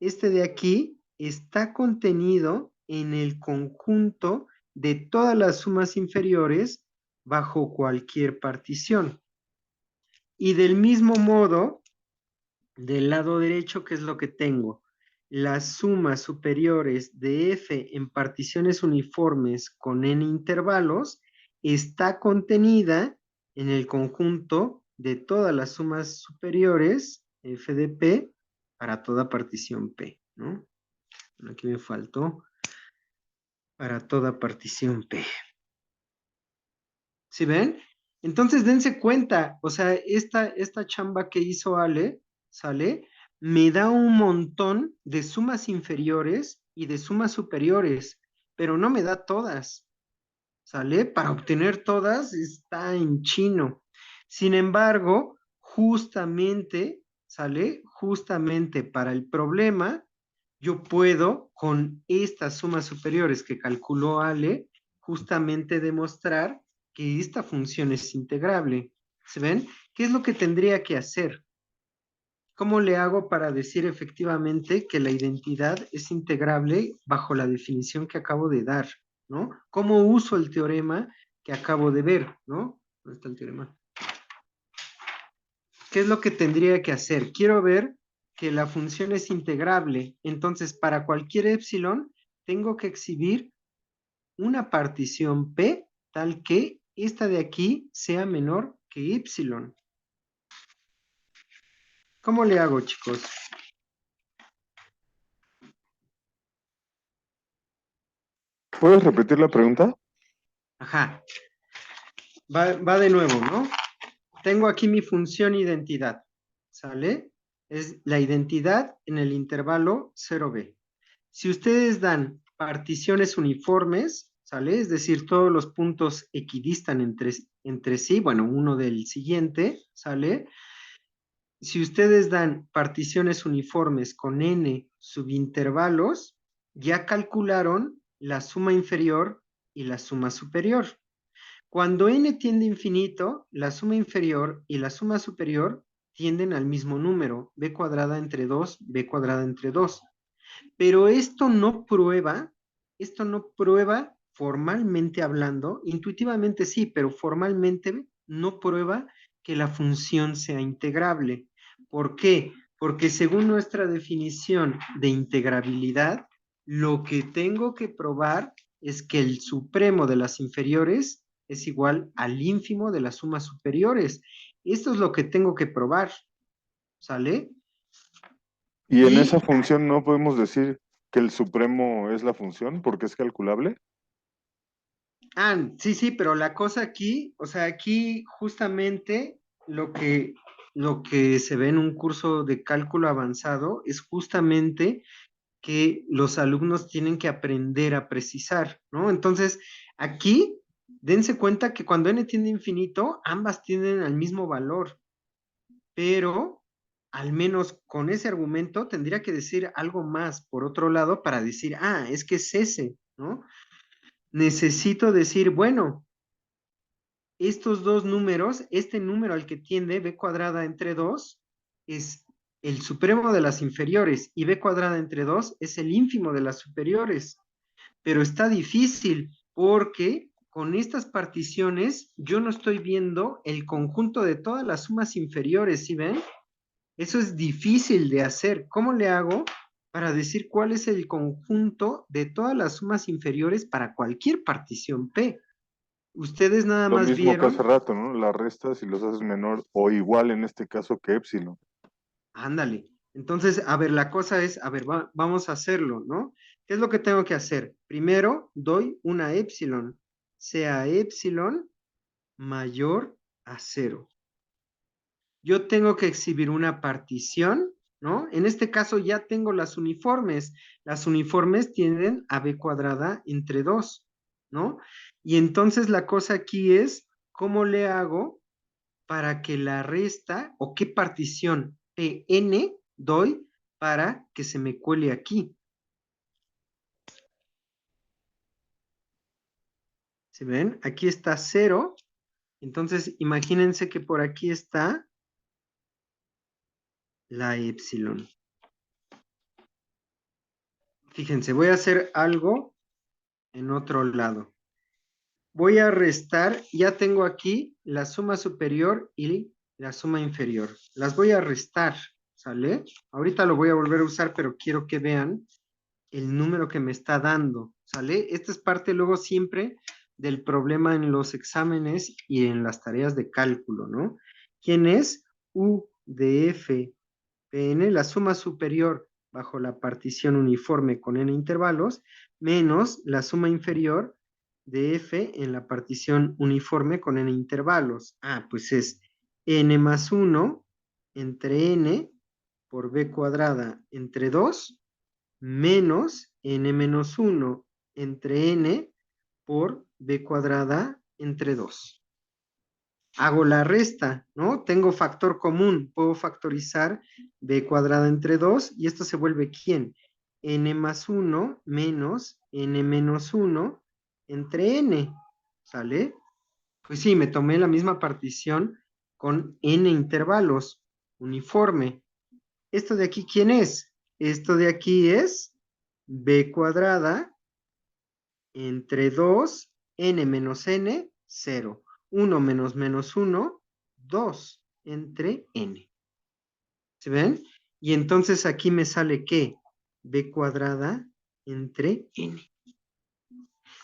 este de aquí está contenido en el conjunto de todas las sumas inferiores bajo cualquier partición. Y del mismo modo, del lado derecho, ¿qué es lo que tengo? Las sumas superiores de F en particiones uniformes con n intervalos está contenida en el conjunto de todas las sumas superiores F de P para toda partición P, ¿no? Aquí me faltó para toda partición P. ¿Sí ven? Entonces dense cuenta, o sea, esta chamba que hizo Ale, ¿sale? Me da un montón de sumas inferiores y de sumas superiores, pero no me da todas, ¿sale? Para obtener todas está en chino. Sin embargo, justamente, ¿sale? Justamente para el problema, yo puedo, con estas sumas superiores que calculó Ale, justamente demostrar que esta función es integrable. ¿Se ven? ¿Qué es lo que tendría que hacer? ¿Cómo le hago para decir efectivamente que la identidad es integrable bajo la definición que acabo de dar? ¿No? ¿Cómo uso el teorema que acabo de ver? ¿No? ¿Dónde está el teorema? ¿Qué es lo que tendría que hacer? Quiero ver que la función es integrable. Entonces, para cualquier epsilon, tengo que exhibir una partición P tal que esta de aquí sea menor que epsilon. ¿Cómo le hago, chicos? ¿Puedes repetir la pregunta? Ajá. Va de nuevo, ¿no? Tengo aquí mi función identidad. ¿Sale? Es la identidad en el intervalo 0b. Si ustedes dan particiones uniformes, ¿sale? Es decir, todos los puntos equidistan entre sí, bueno, uno del siguiente, ¿sale? Si ustedes dan particiones uniformes con n subintervalos, ya calcularon la suma inferior y la suma superior. Cuando n tiende a infinito, la suma inferior y la suma superior tienden al mismo número, b cuadrada entre 2, b cuadrada entre 2. Pero esto no prueba formalmente hablando, intuitivamente sí, pero formalmente no prueba que la función sea integrable. ¿Por qué? Porque según nuestra definición de integrabilidad, lo que tengo que probar es que el supremo de las inferiores es igual al ínfimo de las sumas superiores. Esto es lo que tengo que probar, ¿sale? Y en Y esa función no podemos decir que el supremo es la función porque es calculable. Sí, pero la cosa aquí, o sea, aquí justamente lo que se ve en un curso de cálculo avanzado es justamente que los alumnos tienen que aprender a precisar, ¿no? Entonces, aquí, dense cuenta que cuando n tiende a infinito, ambas tienen el mismo valor, pero al menos con ese argumento tendría que decir algo más por otro lado para decir, es que es ese, ¿no? Necesito decir, bueno, estos dos números, este número al que tiende b cuadrada entre 2 es el supremo de las inferiores y b cuadrada entre 2 es el ínfimo de las superiores. Pero está difícil porque con estas particiones yo no estoy viendo el conjunto de todas las sumas inferiores, ¿sí ven? Eso es difícil de hacer. ¿Cómo le hago para decir cuál es el conjunto de todas las sumas inferiores para cualquier partición P? Ustedes nada Lo más mismo que hace vieron, rato, ¿no? Las restas y los haces menor o igual en este caso que épsilon. ándale. Entonces, a ver, la cosa es, a ver, vamos a hacerlo, ¿no? ¿Qué es lo que tengo que hacer? Primero, doy una épsilon, sea épsilon mayor a 0. Yo tengo que exhibir una partición, ¿no? En este caso ya tengo las uniformes. Las uniformes tienden a b cuadrada entre 2, ¿no? Y entonces la cosa aquí es, ¿cómo le hago para que la resta o qué partición Pn doy para que se me cuele aquí? ¿Se ven? Aquí está 0. Entonces, imagínense que por aquí está la epsilon. Fíjense, voy a hacer algo en otro lado. Voy a restar, ya tengo aquí la suma superior y la suma inferior. Las voy a restar, ¿sale? Ahorita lo voy a volver a usar, pero quiero que vean el número que me está dando, ¿sale? Esta es parte luego siempre del problema en los exámenes y en las tareas de cálculo, ¿no? ¿Quién es? U de F Pn, la suma superior bajo la partición uniforme con n intervalos, menos la suma inferior de f en la partición uniforme con n intervalos. Pues es n más 1 entre n por b cuadrada entre 2 menos n menos 1 entre n por b cuadrada entre 2. Hago la resta, ¿no? Tengo factor común, puedo factorizar b cuadrada entre 2 y esto se vuelve ¿quién? N más 1 menos n menos 1 entre n, ¿sale? Pues sí, me tomé la misma partición con n intervalos, uniforme. ¿Esto de aquí quién es? Esto de aquí es b cuadrada entre 2, n menos n, 0. 1 menos menos 1, 2 entre n. ¿Se ven? Y entonces aquí me sale ¿qué? B cuadrada entre n.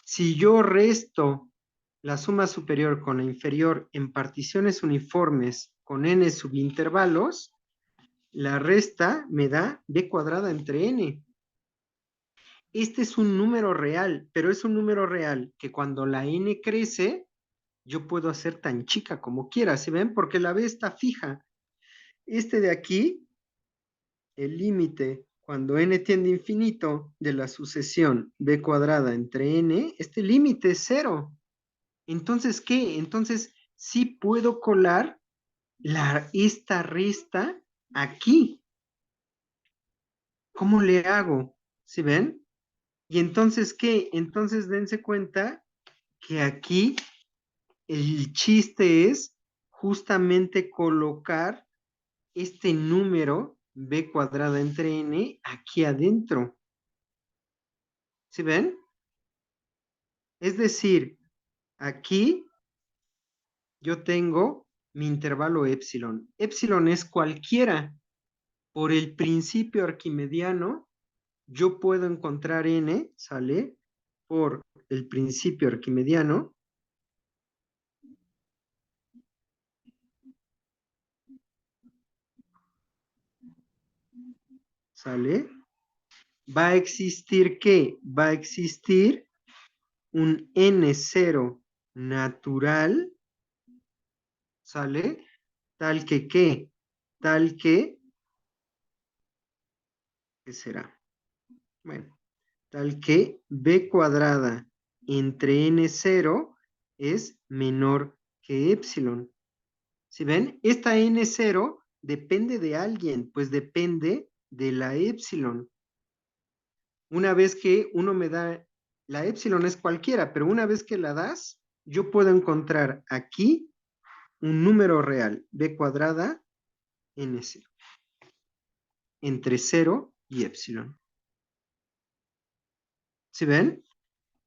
Si yo resto la suma superior con la inferior en particiones uniformes con n subintervalos, la resta me da b cuadrada entre n. Este es un número real, pero es un número real que cuando la n crece, yo puedo hacer tan chica como quiera, ¿se ven? Porque la b está fija. Este de aquí, el límite cuando n tiende a infinito de la sucesión b cuadrada entre n, este límite es 0. Entonces, ¿qué? Entonces, sí puedo colar esta resta aquí. ¿Cómo le hago? ¿Sí ven? Y entonces, ¿qué? Entonces, dense cuenta que aquí el chiste es justamente colocar este número b cuadrada entre n aquí adentro. ¿Sí ven? Es decir, aquí yo tengo mi intervalo épsilon. Épsilon es cualquiera. Por el principio arquimediano, yo puedo encontrar n, ¿sale? Por el principio arquimediano. ¿Sale? Va a existir ¿qué? Va a existir un N0 natural, ¿sale? Tal que, ¿qué? Tal que, ¿qué será? Bueno, tal que b cuadrada entre N0 es menor que epsilon. ¿Sí ven? Esta N0 depende de alguien, pues depende de la epsilon. Una vez que uno me da, la epsilon es cualquiera, pero una vez que la das, yo puedo encontrar aquí un número real, b cuadrada N0, entre 0 y epsilon. ¿Sí ven?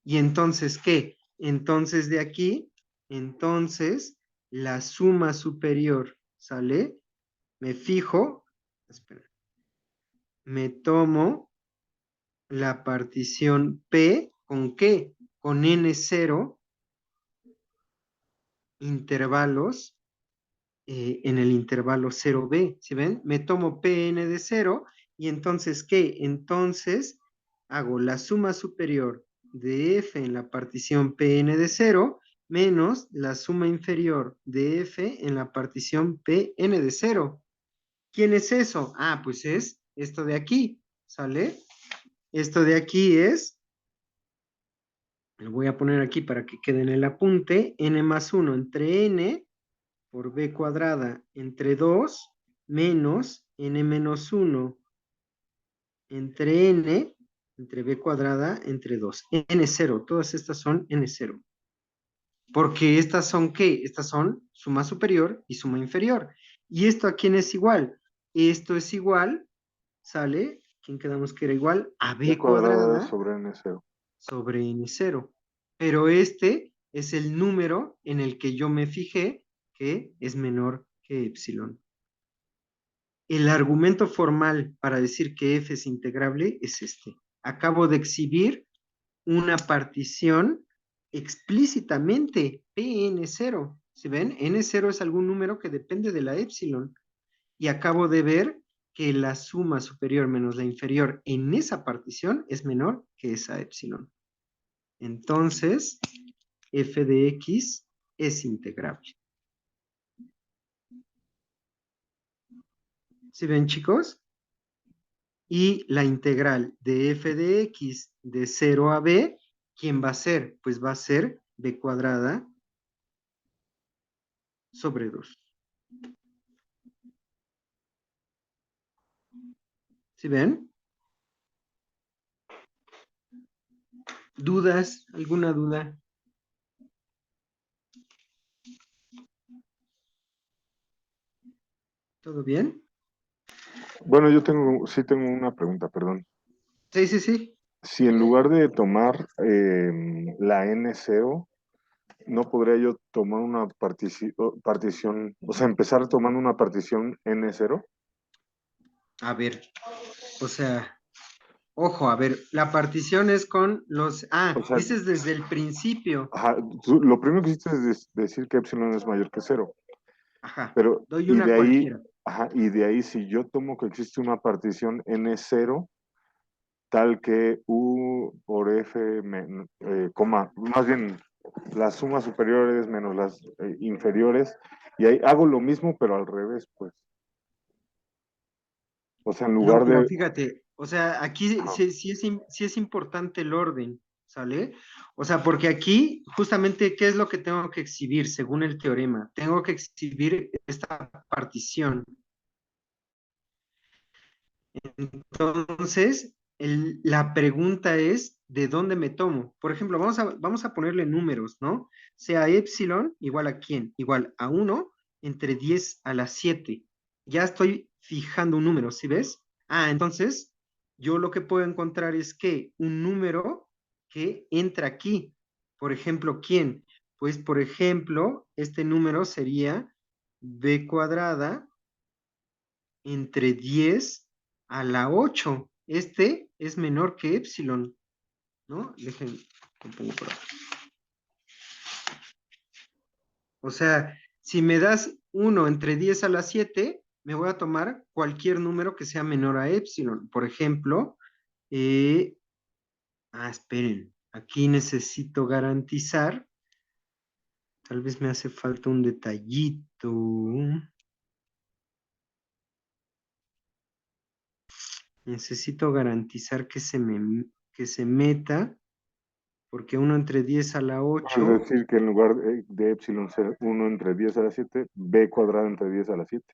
Y entonces, ¿qué? Entonces de aquí, entonces la suma superior, ¿sale? Me fijo, espera, me tomo la partición P, ¿con qué? Con N0 intervalos en el intervalo 0B, ¿sí ven? Me tomo Pn de 0 y entonces, ¿qué? Entonces hago la suma superior de f en la partición Pn de 0 menos la suma inferior de f en la partición Pn de 0. ¿Quién es eso? Ah, pues es esto de aquí, ¿sale? Esto de aquí es, lo voy a poner aquí para que quede en el apunte, n más 1 entre n por b cuadrada entre 2 menos n menos 1 entre n entre b cuadrada entre 2. N0, todas estas son N0. Porque estas son ¿qué? Estas son suma superior y suma inferior. ¿Y esto a quién es igual? Esto es igual, ¿sale? ¿Quién quedamos que era igual? A B b cuadrada cuadrada sobre N0. sobre N0. Pero este es el número en el que yo me fijé que es menor que epsilon. El argumento formal para decir que f es integrable es este. Acabo de exhibir una partición explícitamente Pn0. ¿Sí ven? N0 es algún número que depende de la epsilon. Y acabo de ver que la suma superior menos la inferior en esa partición es menor que esa epsilon. Entonces, f de x es integrable. ¿Sí ven, chicos? Y la integral de f de x de 0 a b, ¿quién va a ser? Pues va a ser b cuadrada sobre 2. ¿Sí ven? ¿Dudas? ¿Alguna duda? ¿Todo bien? Bueno, sí tengo una pregunta, perdón. Sí, sí, sí. Si en lugar de tomar la N0, ¿no podría yo tomar una partición, o sea, empezar tomando una partición N0? A ver, o sea, ojo, a ver, la partición es con los... O Ah, sea, dices desde el principio. ajá, lo primero que hiciste es decir que epsilon es mayor que 0, Ajá, pero, doy y una de ahí, cualquiera. ajá, y de ahí si yo tomo que existe una partición N0, tal que U por F, coma, más bien las sumas superiores menos las inferiores, y ahí hago lo mismo, pero al revés, pues. O sea, en No, lugar pero de... fíjate, o sea, aquí sí es importante el orden, ¿sale? O sea, porque aquí, justamente, ¿qué es lo que tengo que exhibir según el teorema? Tengo que exhibir esta partición. Entonces, la pregunta es, ¿de dónde me tomo? Por ejemplo, vamos a ponerle números, ¿no? Sea epsilon igual a quién? Igual a 1 entre 10 a la 7. Ya estoy fijando un número, ¿sí ves? Ah, entonces, yo lo que puedo encontrar es que un número que entra aquí. Por ejemplo, ¿quién? Pues, por ejemplo, este número sería b cuadrada entre 10 a la 8. Este es menor que epsilon, ¿no? Dejen, lo pongo por acá. O sea, si me das 1 entre 10 a la 7, me voy a tomar cualquier número que sea menor a epsilon. Por ejemplo, esperen. Aquí necesito garantizar, tal vez me hace falta un detallito. Necesito garantizar que se meta, porque 1 entre 10 a la Es 8, decir, que en lugar de epsilon ser 1 entre 10 a la 7, b cuadrado entre 10 a la 7.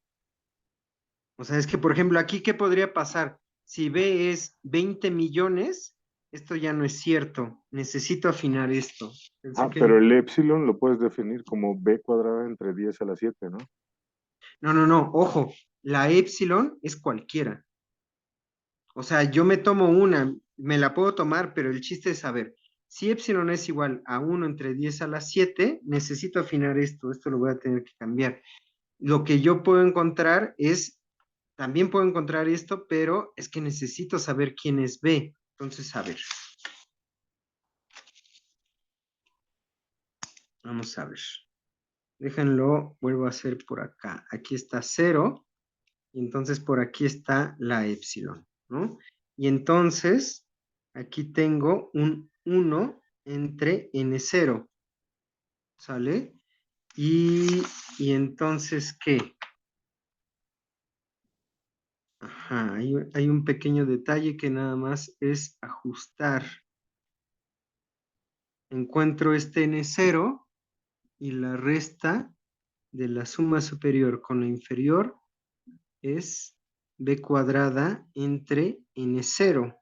o sea, es que, por ejemplo, aquí, ¿qué podría pasar? Si B es 20 millones, esto ya no es cierto. Necesito afinar esto. Pensé Ah, que... pero el epsilon lo puedes definir como b cuadrado entre 10 a la 7, ¿no? No, no, no, ojo, la epsilon es cualquiera. O sea, yo me tomo una, me la puedo tomar, pero el chiste es saber, si epsilon es igual a 1 entre 10 a la 7, necesito afinar esto lo voy a tener que cambiar. Lo que yo puedo encontrar es, también puedo encontrar esto, pero es que necesito saber quién es B. Entonces, a ver, vamos a ver. Déjenlo, vuelvo a hacer por acá. Aquí está 0, y entonces por aquí está la epsilon, ¿no? Y entonces, aquí tengo un 1 entre n0, ¿sale? Y entonces, ¿qué? Ajá, hay un pequeño detalle que nada más es ajustar. Encuentro este n0 y la resta de la suma superior con la inferior es b cuadrada entre n0.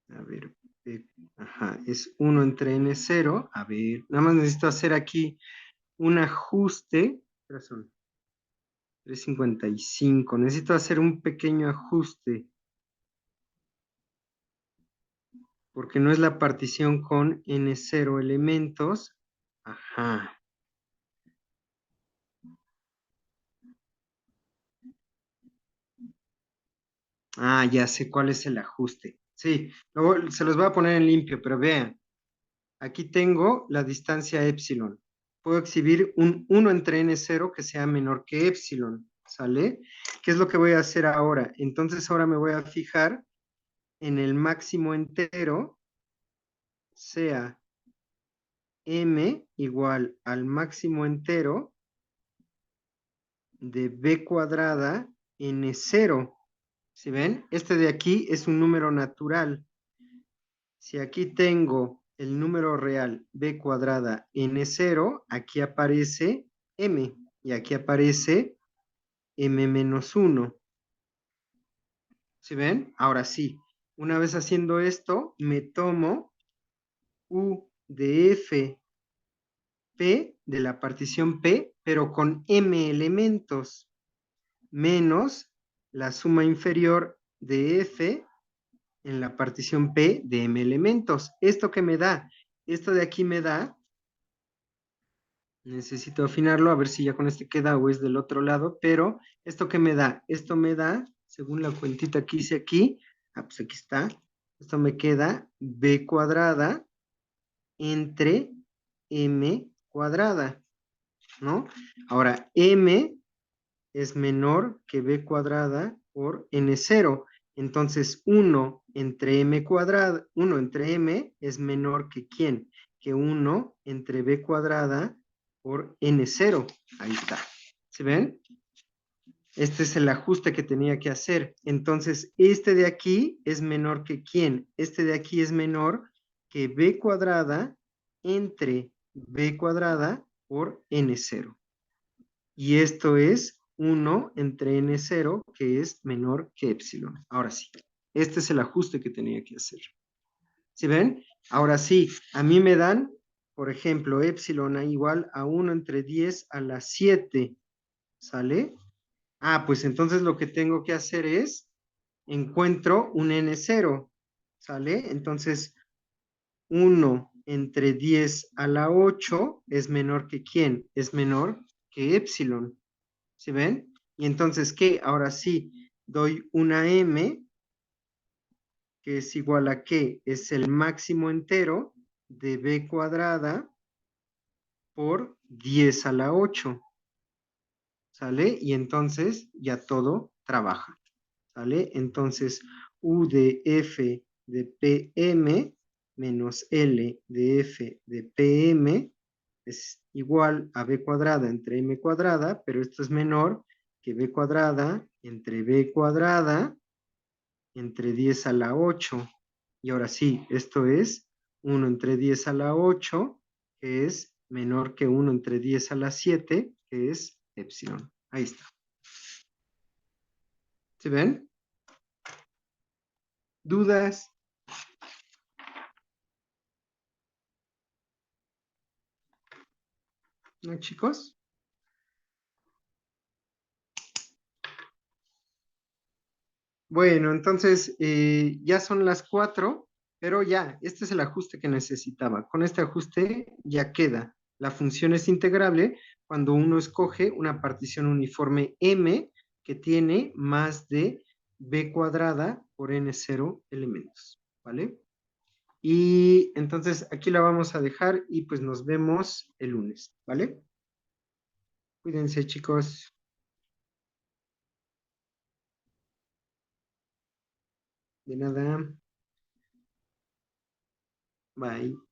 A ver, ajá, es 1 entre n0. A ver, nada más necesito hacer aquí un ajuste. Son 355. Necesito hacer un pequeño ajuste porque no es la partición con n0 elementos. Ajá. Ah, ya sé cuál es el ajuste. Sí, luego se los voy a poner en limpio, pero vean, aquí tengo la distancia epsilon. Puedo exhibir un 1 entre n0 que sea menor que epsilon, ¿sale? ¿Qué es lo que voy a hacer ahora? Entonces ahora me voy a fijar en el máximo entero, sea m igual al máximo entero de b cuadrada n0. ¿Sí ven? Este de aquí es un número natural. Si aquí tengo el número real b cuadrada n0, aquí aparece m y aquí aparece m menos 1. ¿Sí ven? Ahora sí, una vez haciendo esto, me tomo u de f p de la partición p, pero con m elementos, menos la suma inferior de f en la partición P de M elementos. ¿Esto qué me da? Esto de aquí me da, necesito afinarlo, a ver si ya con este queda o es del otro lado, pero ¿esto qué me da? Esto me da, según la cuentita que hice aquí, pues aquí está, esto me queda B cuadrada entre M cuadrada, ¿no? Ahora, M es menor que b cuadrada por n0. Entonces, 1 entre m cuadrada, 1 entre m es menor que ¿quién? Que 1 entre b cuadrada por n0. Ahí está. ¿Se ven? Este es el ajuste que tenía que hacer. Entonces, este de aquí es menor que ¿quién? Este de aquí es menor que b cuadrada entre b cuadrada por n0. Y esto es 1 entre n0, que es menor que epsilon. Ahora sí, este es el ajuste que tenía que hacer. ¿Sí ven? Ahora sí, a mí me dan, por ejemplo, epsilon igual a 1 entre 10 a la 7. ¿Sale? Ah, pues entonces lo que tengo que hacer es, encuentro un n0. ¿Sale? Entonces, 1 entre 10 a la 8 es menor que ¿quién? Es menor que epsilon. ¿Sí ven? Y entonces, ¿qué? Ahora sí, doy una m, que es igual a ¿qué? Es el máximo entero de b cuadrada por 10 a la 8, ¿sale? Y entonces ya todo trabaja, ¿sale? Entonces, U de F de PM menos L de F de PM es igual a B cuadrada entre M cuadrada, pero esto es menor que B cuadrada entre B cuadrada entre 10 a la 8. Y ahora sí, esto es 1 entre 10 a la 8, que es menor que 1 entre 10 a la 7, que es epsilon. Ahí está. ¿Sí ven? ¿Dudas? ¿No, chicos? Bueno, entonces ya son las 4, pero ya, este es el ajuste que necesitaba. Con este ajuste ya queda. La función es integrable cuando uno escoge una partición uniforme M que tiene más de B cuadrada por N0 elementos, ¿vale? Y entonces aquí la vamos a dejar y pues nos vemos el lunes, ¿vale? Cuídense, chicos. De nada. Bye.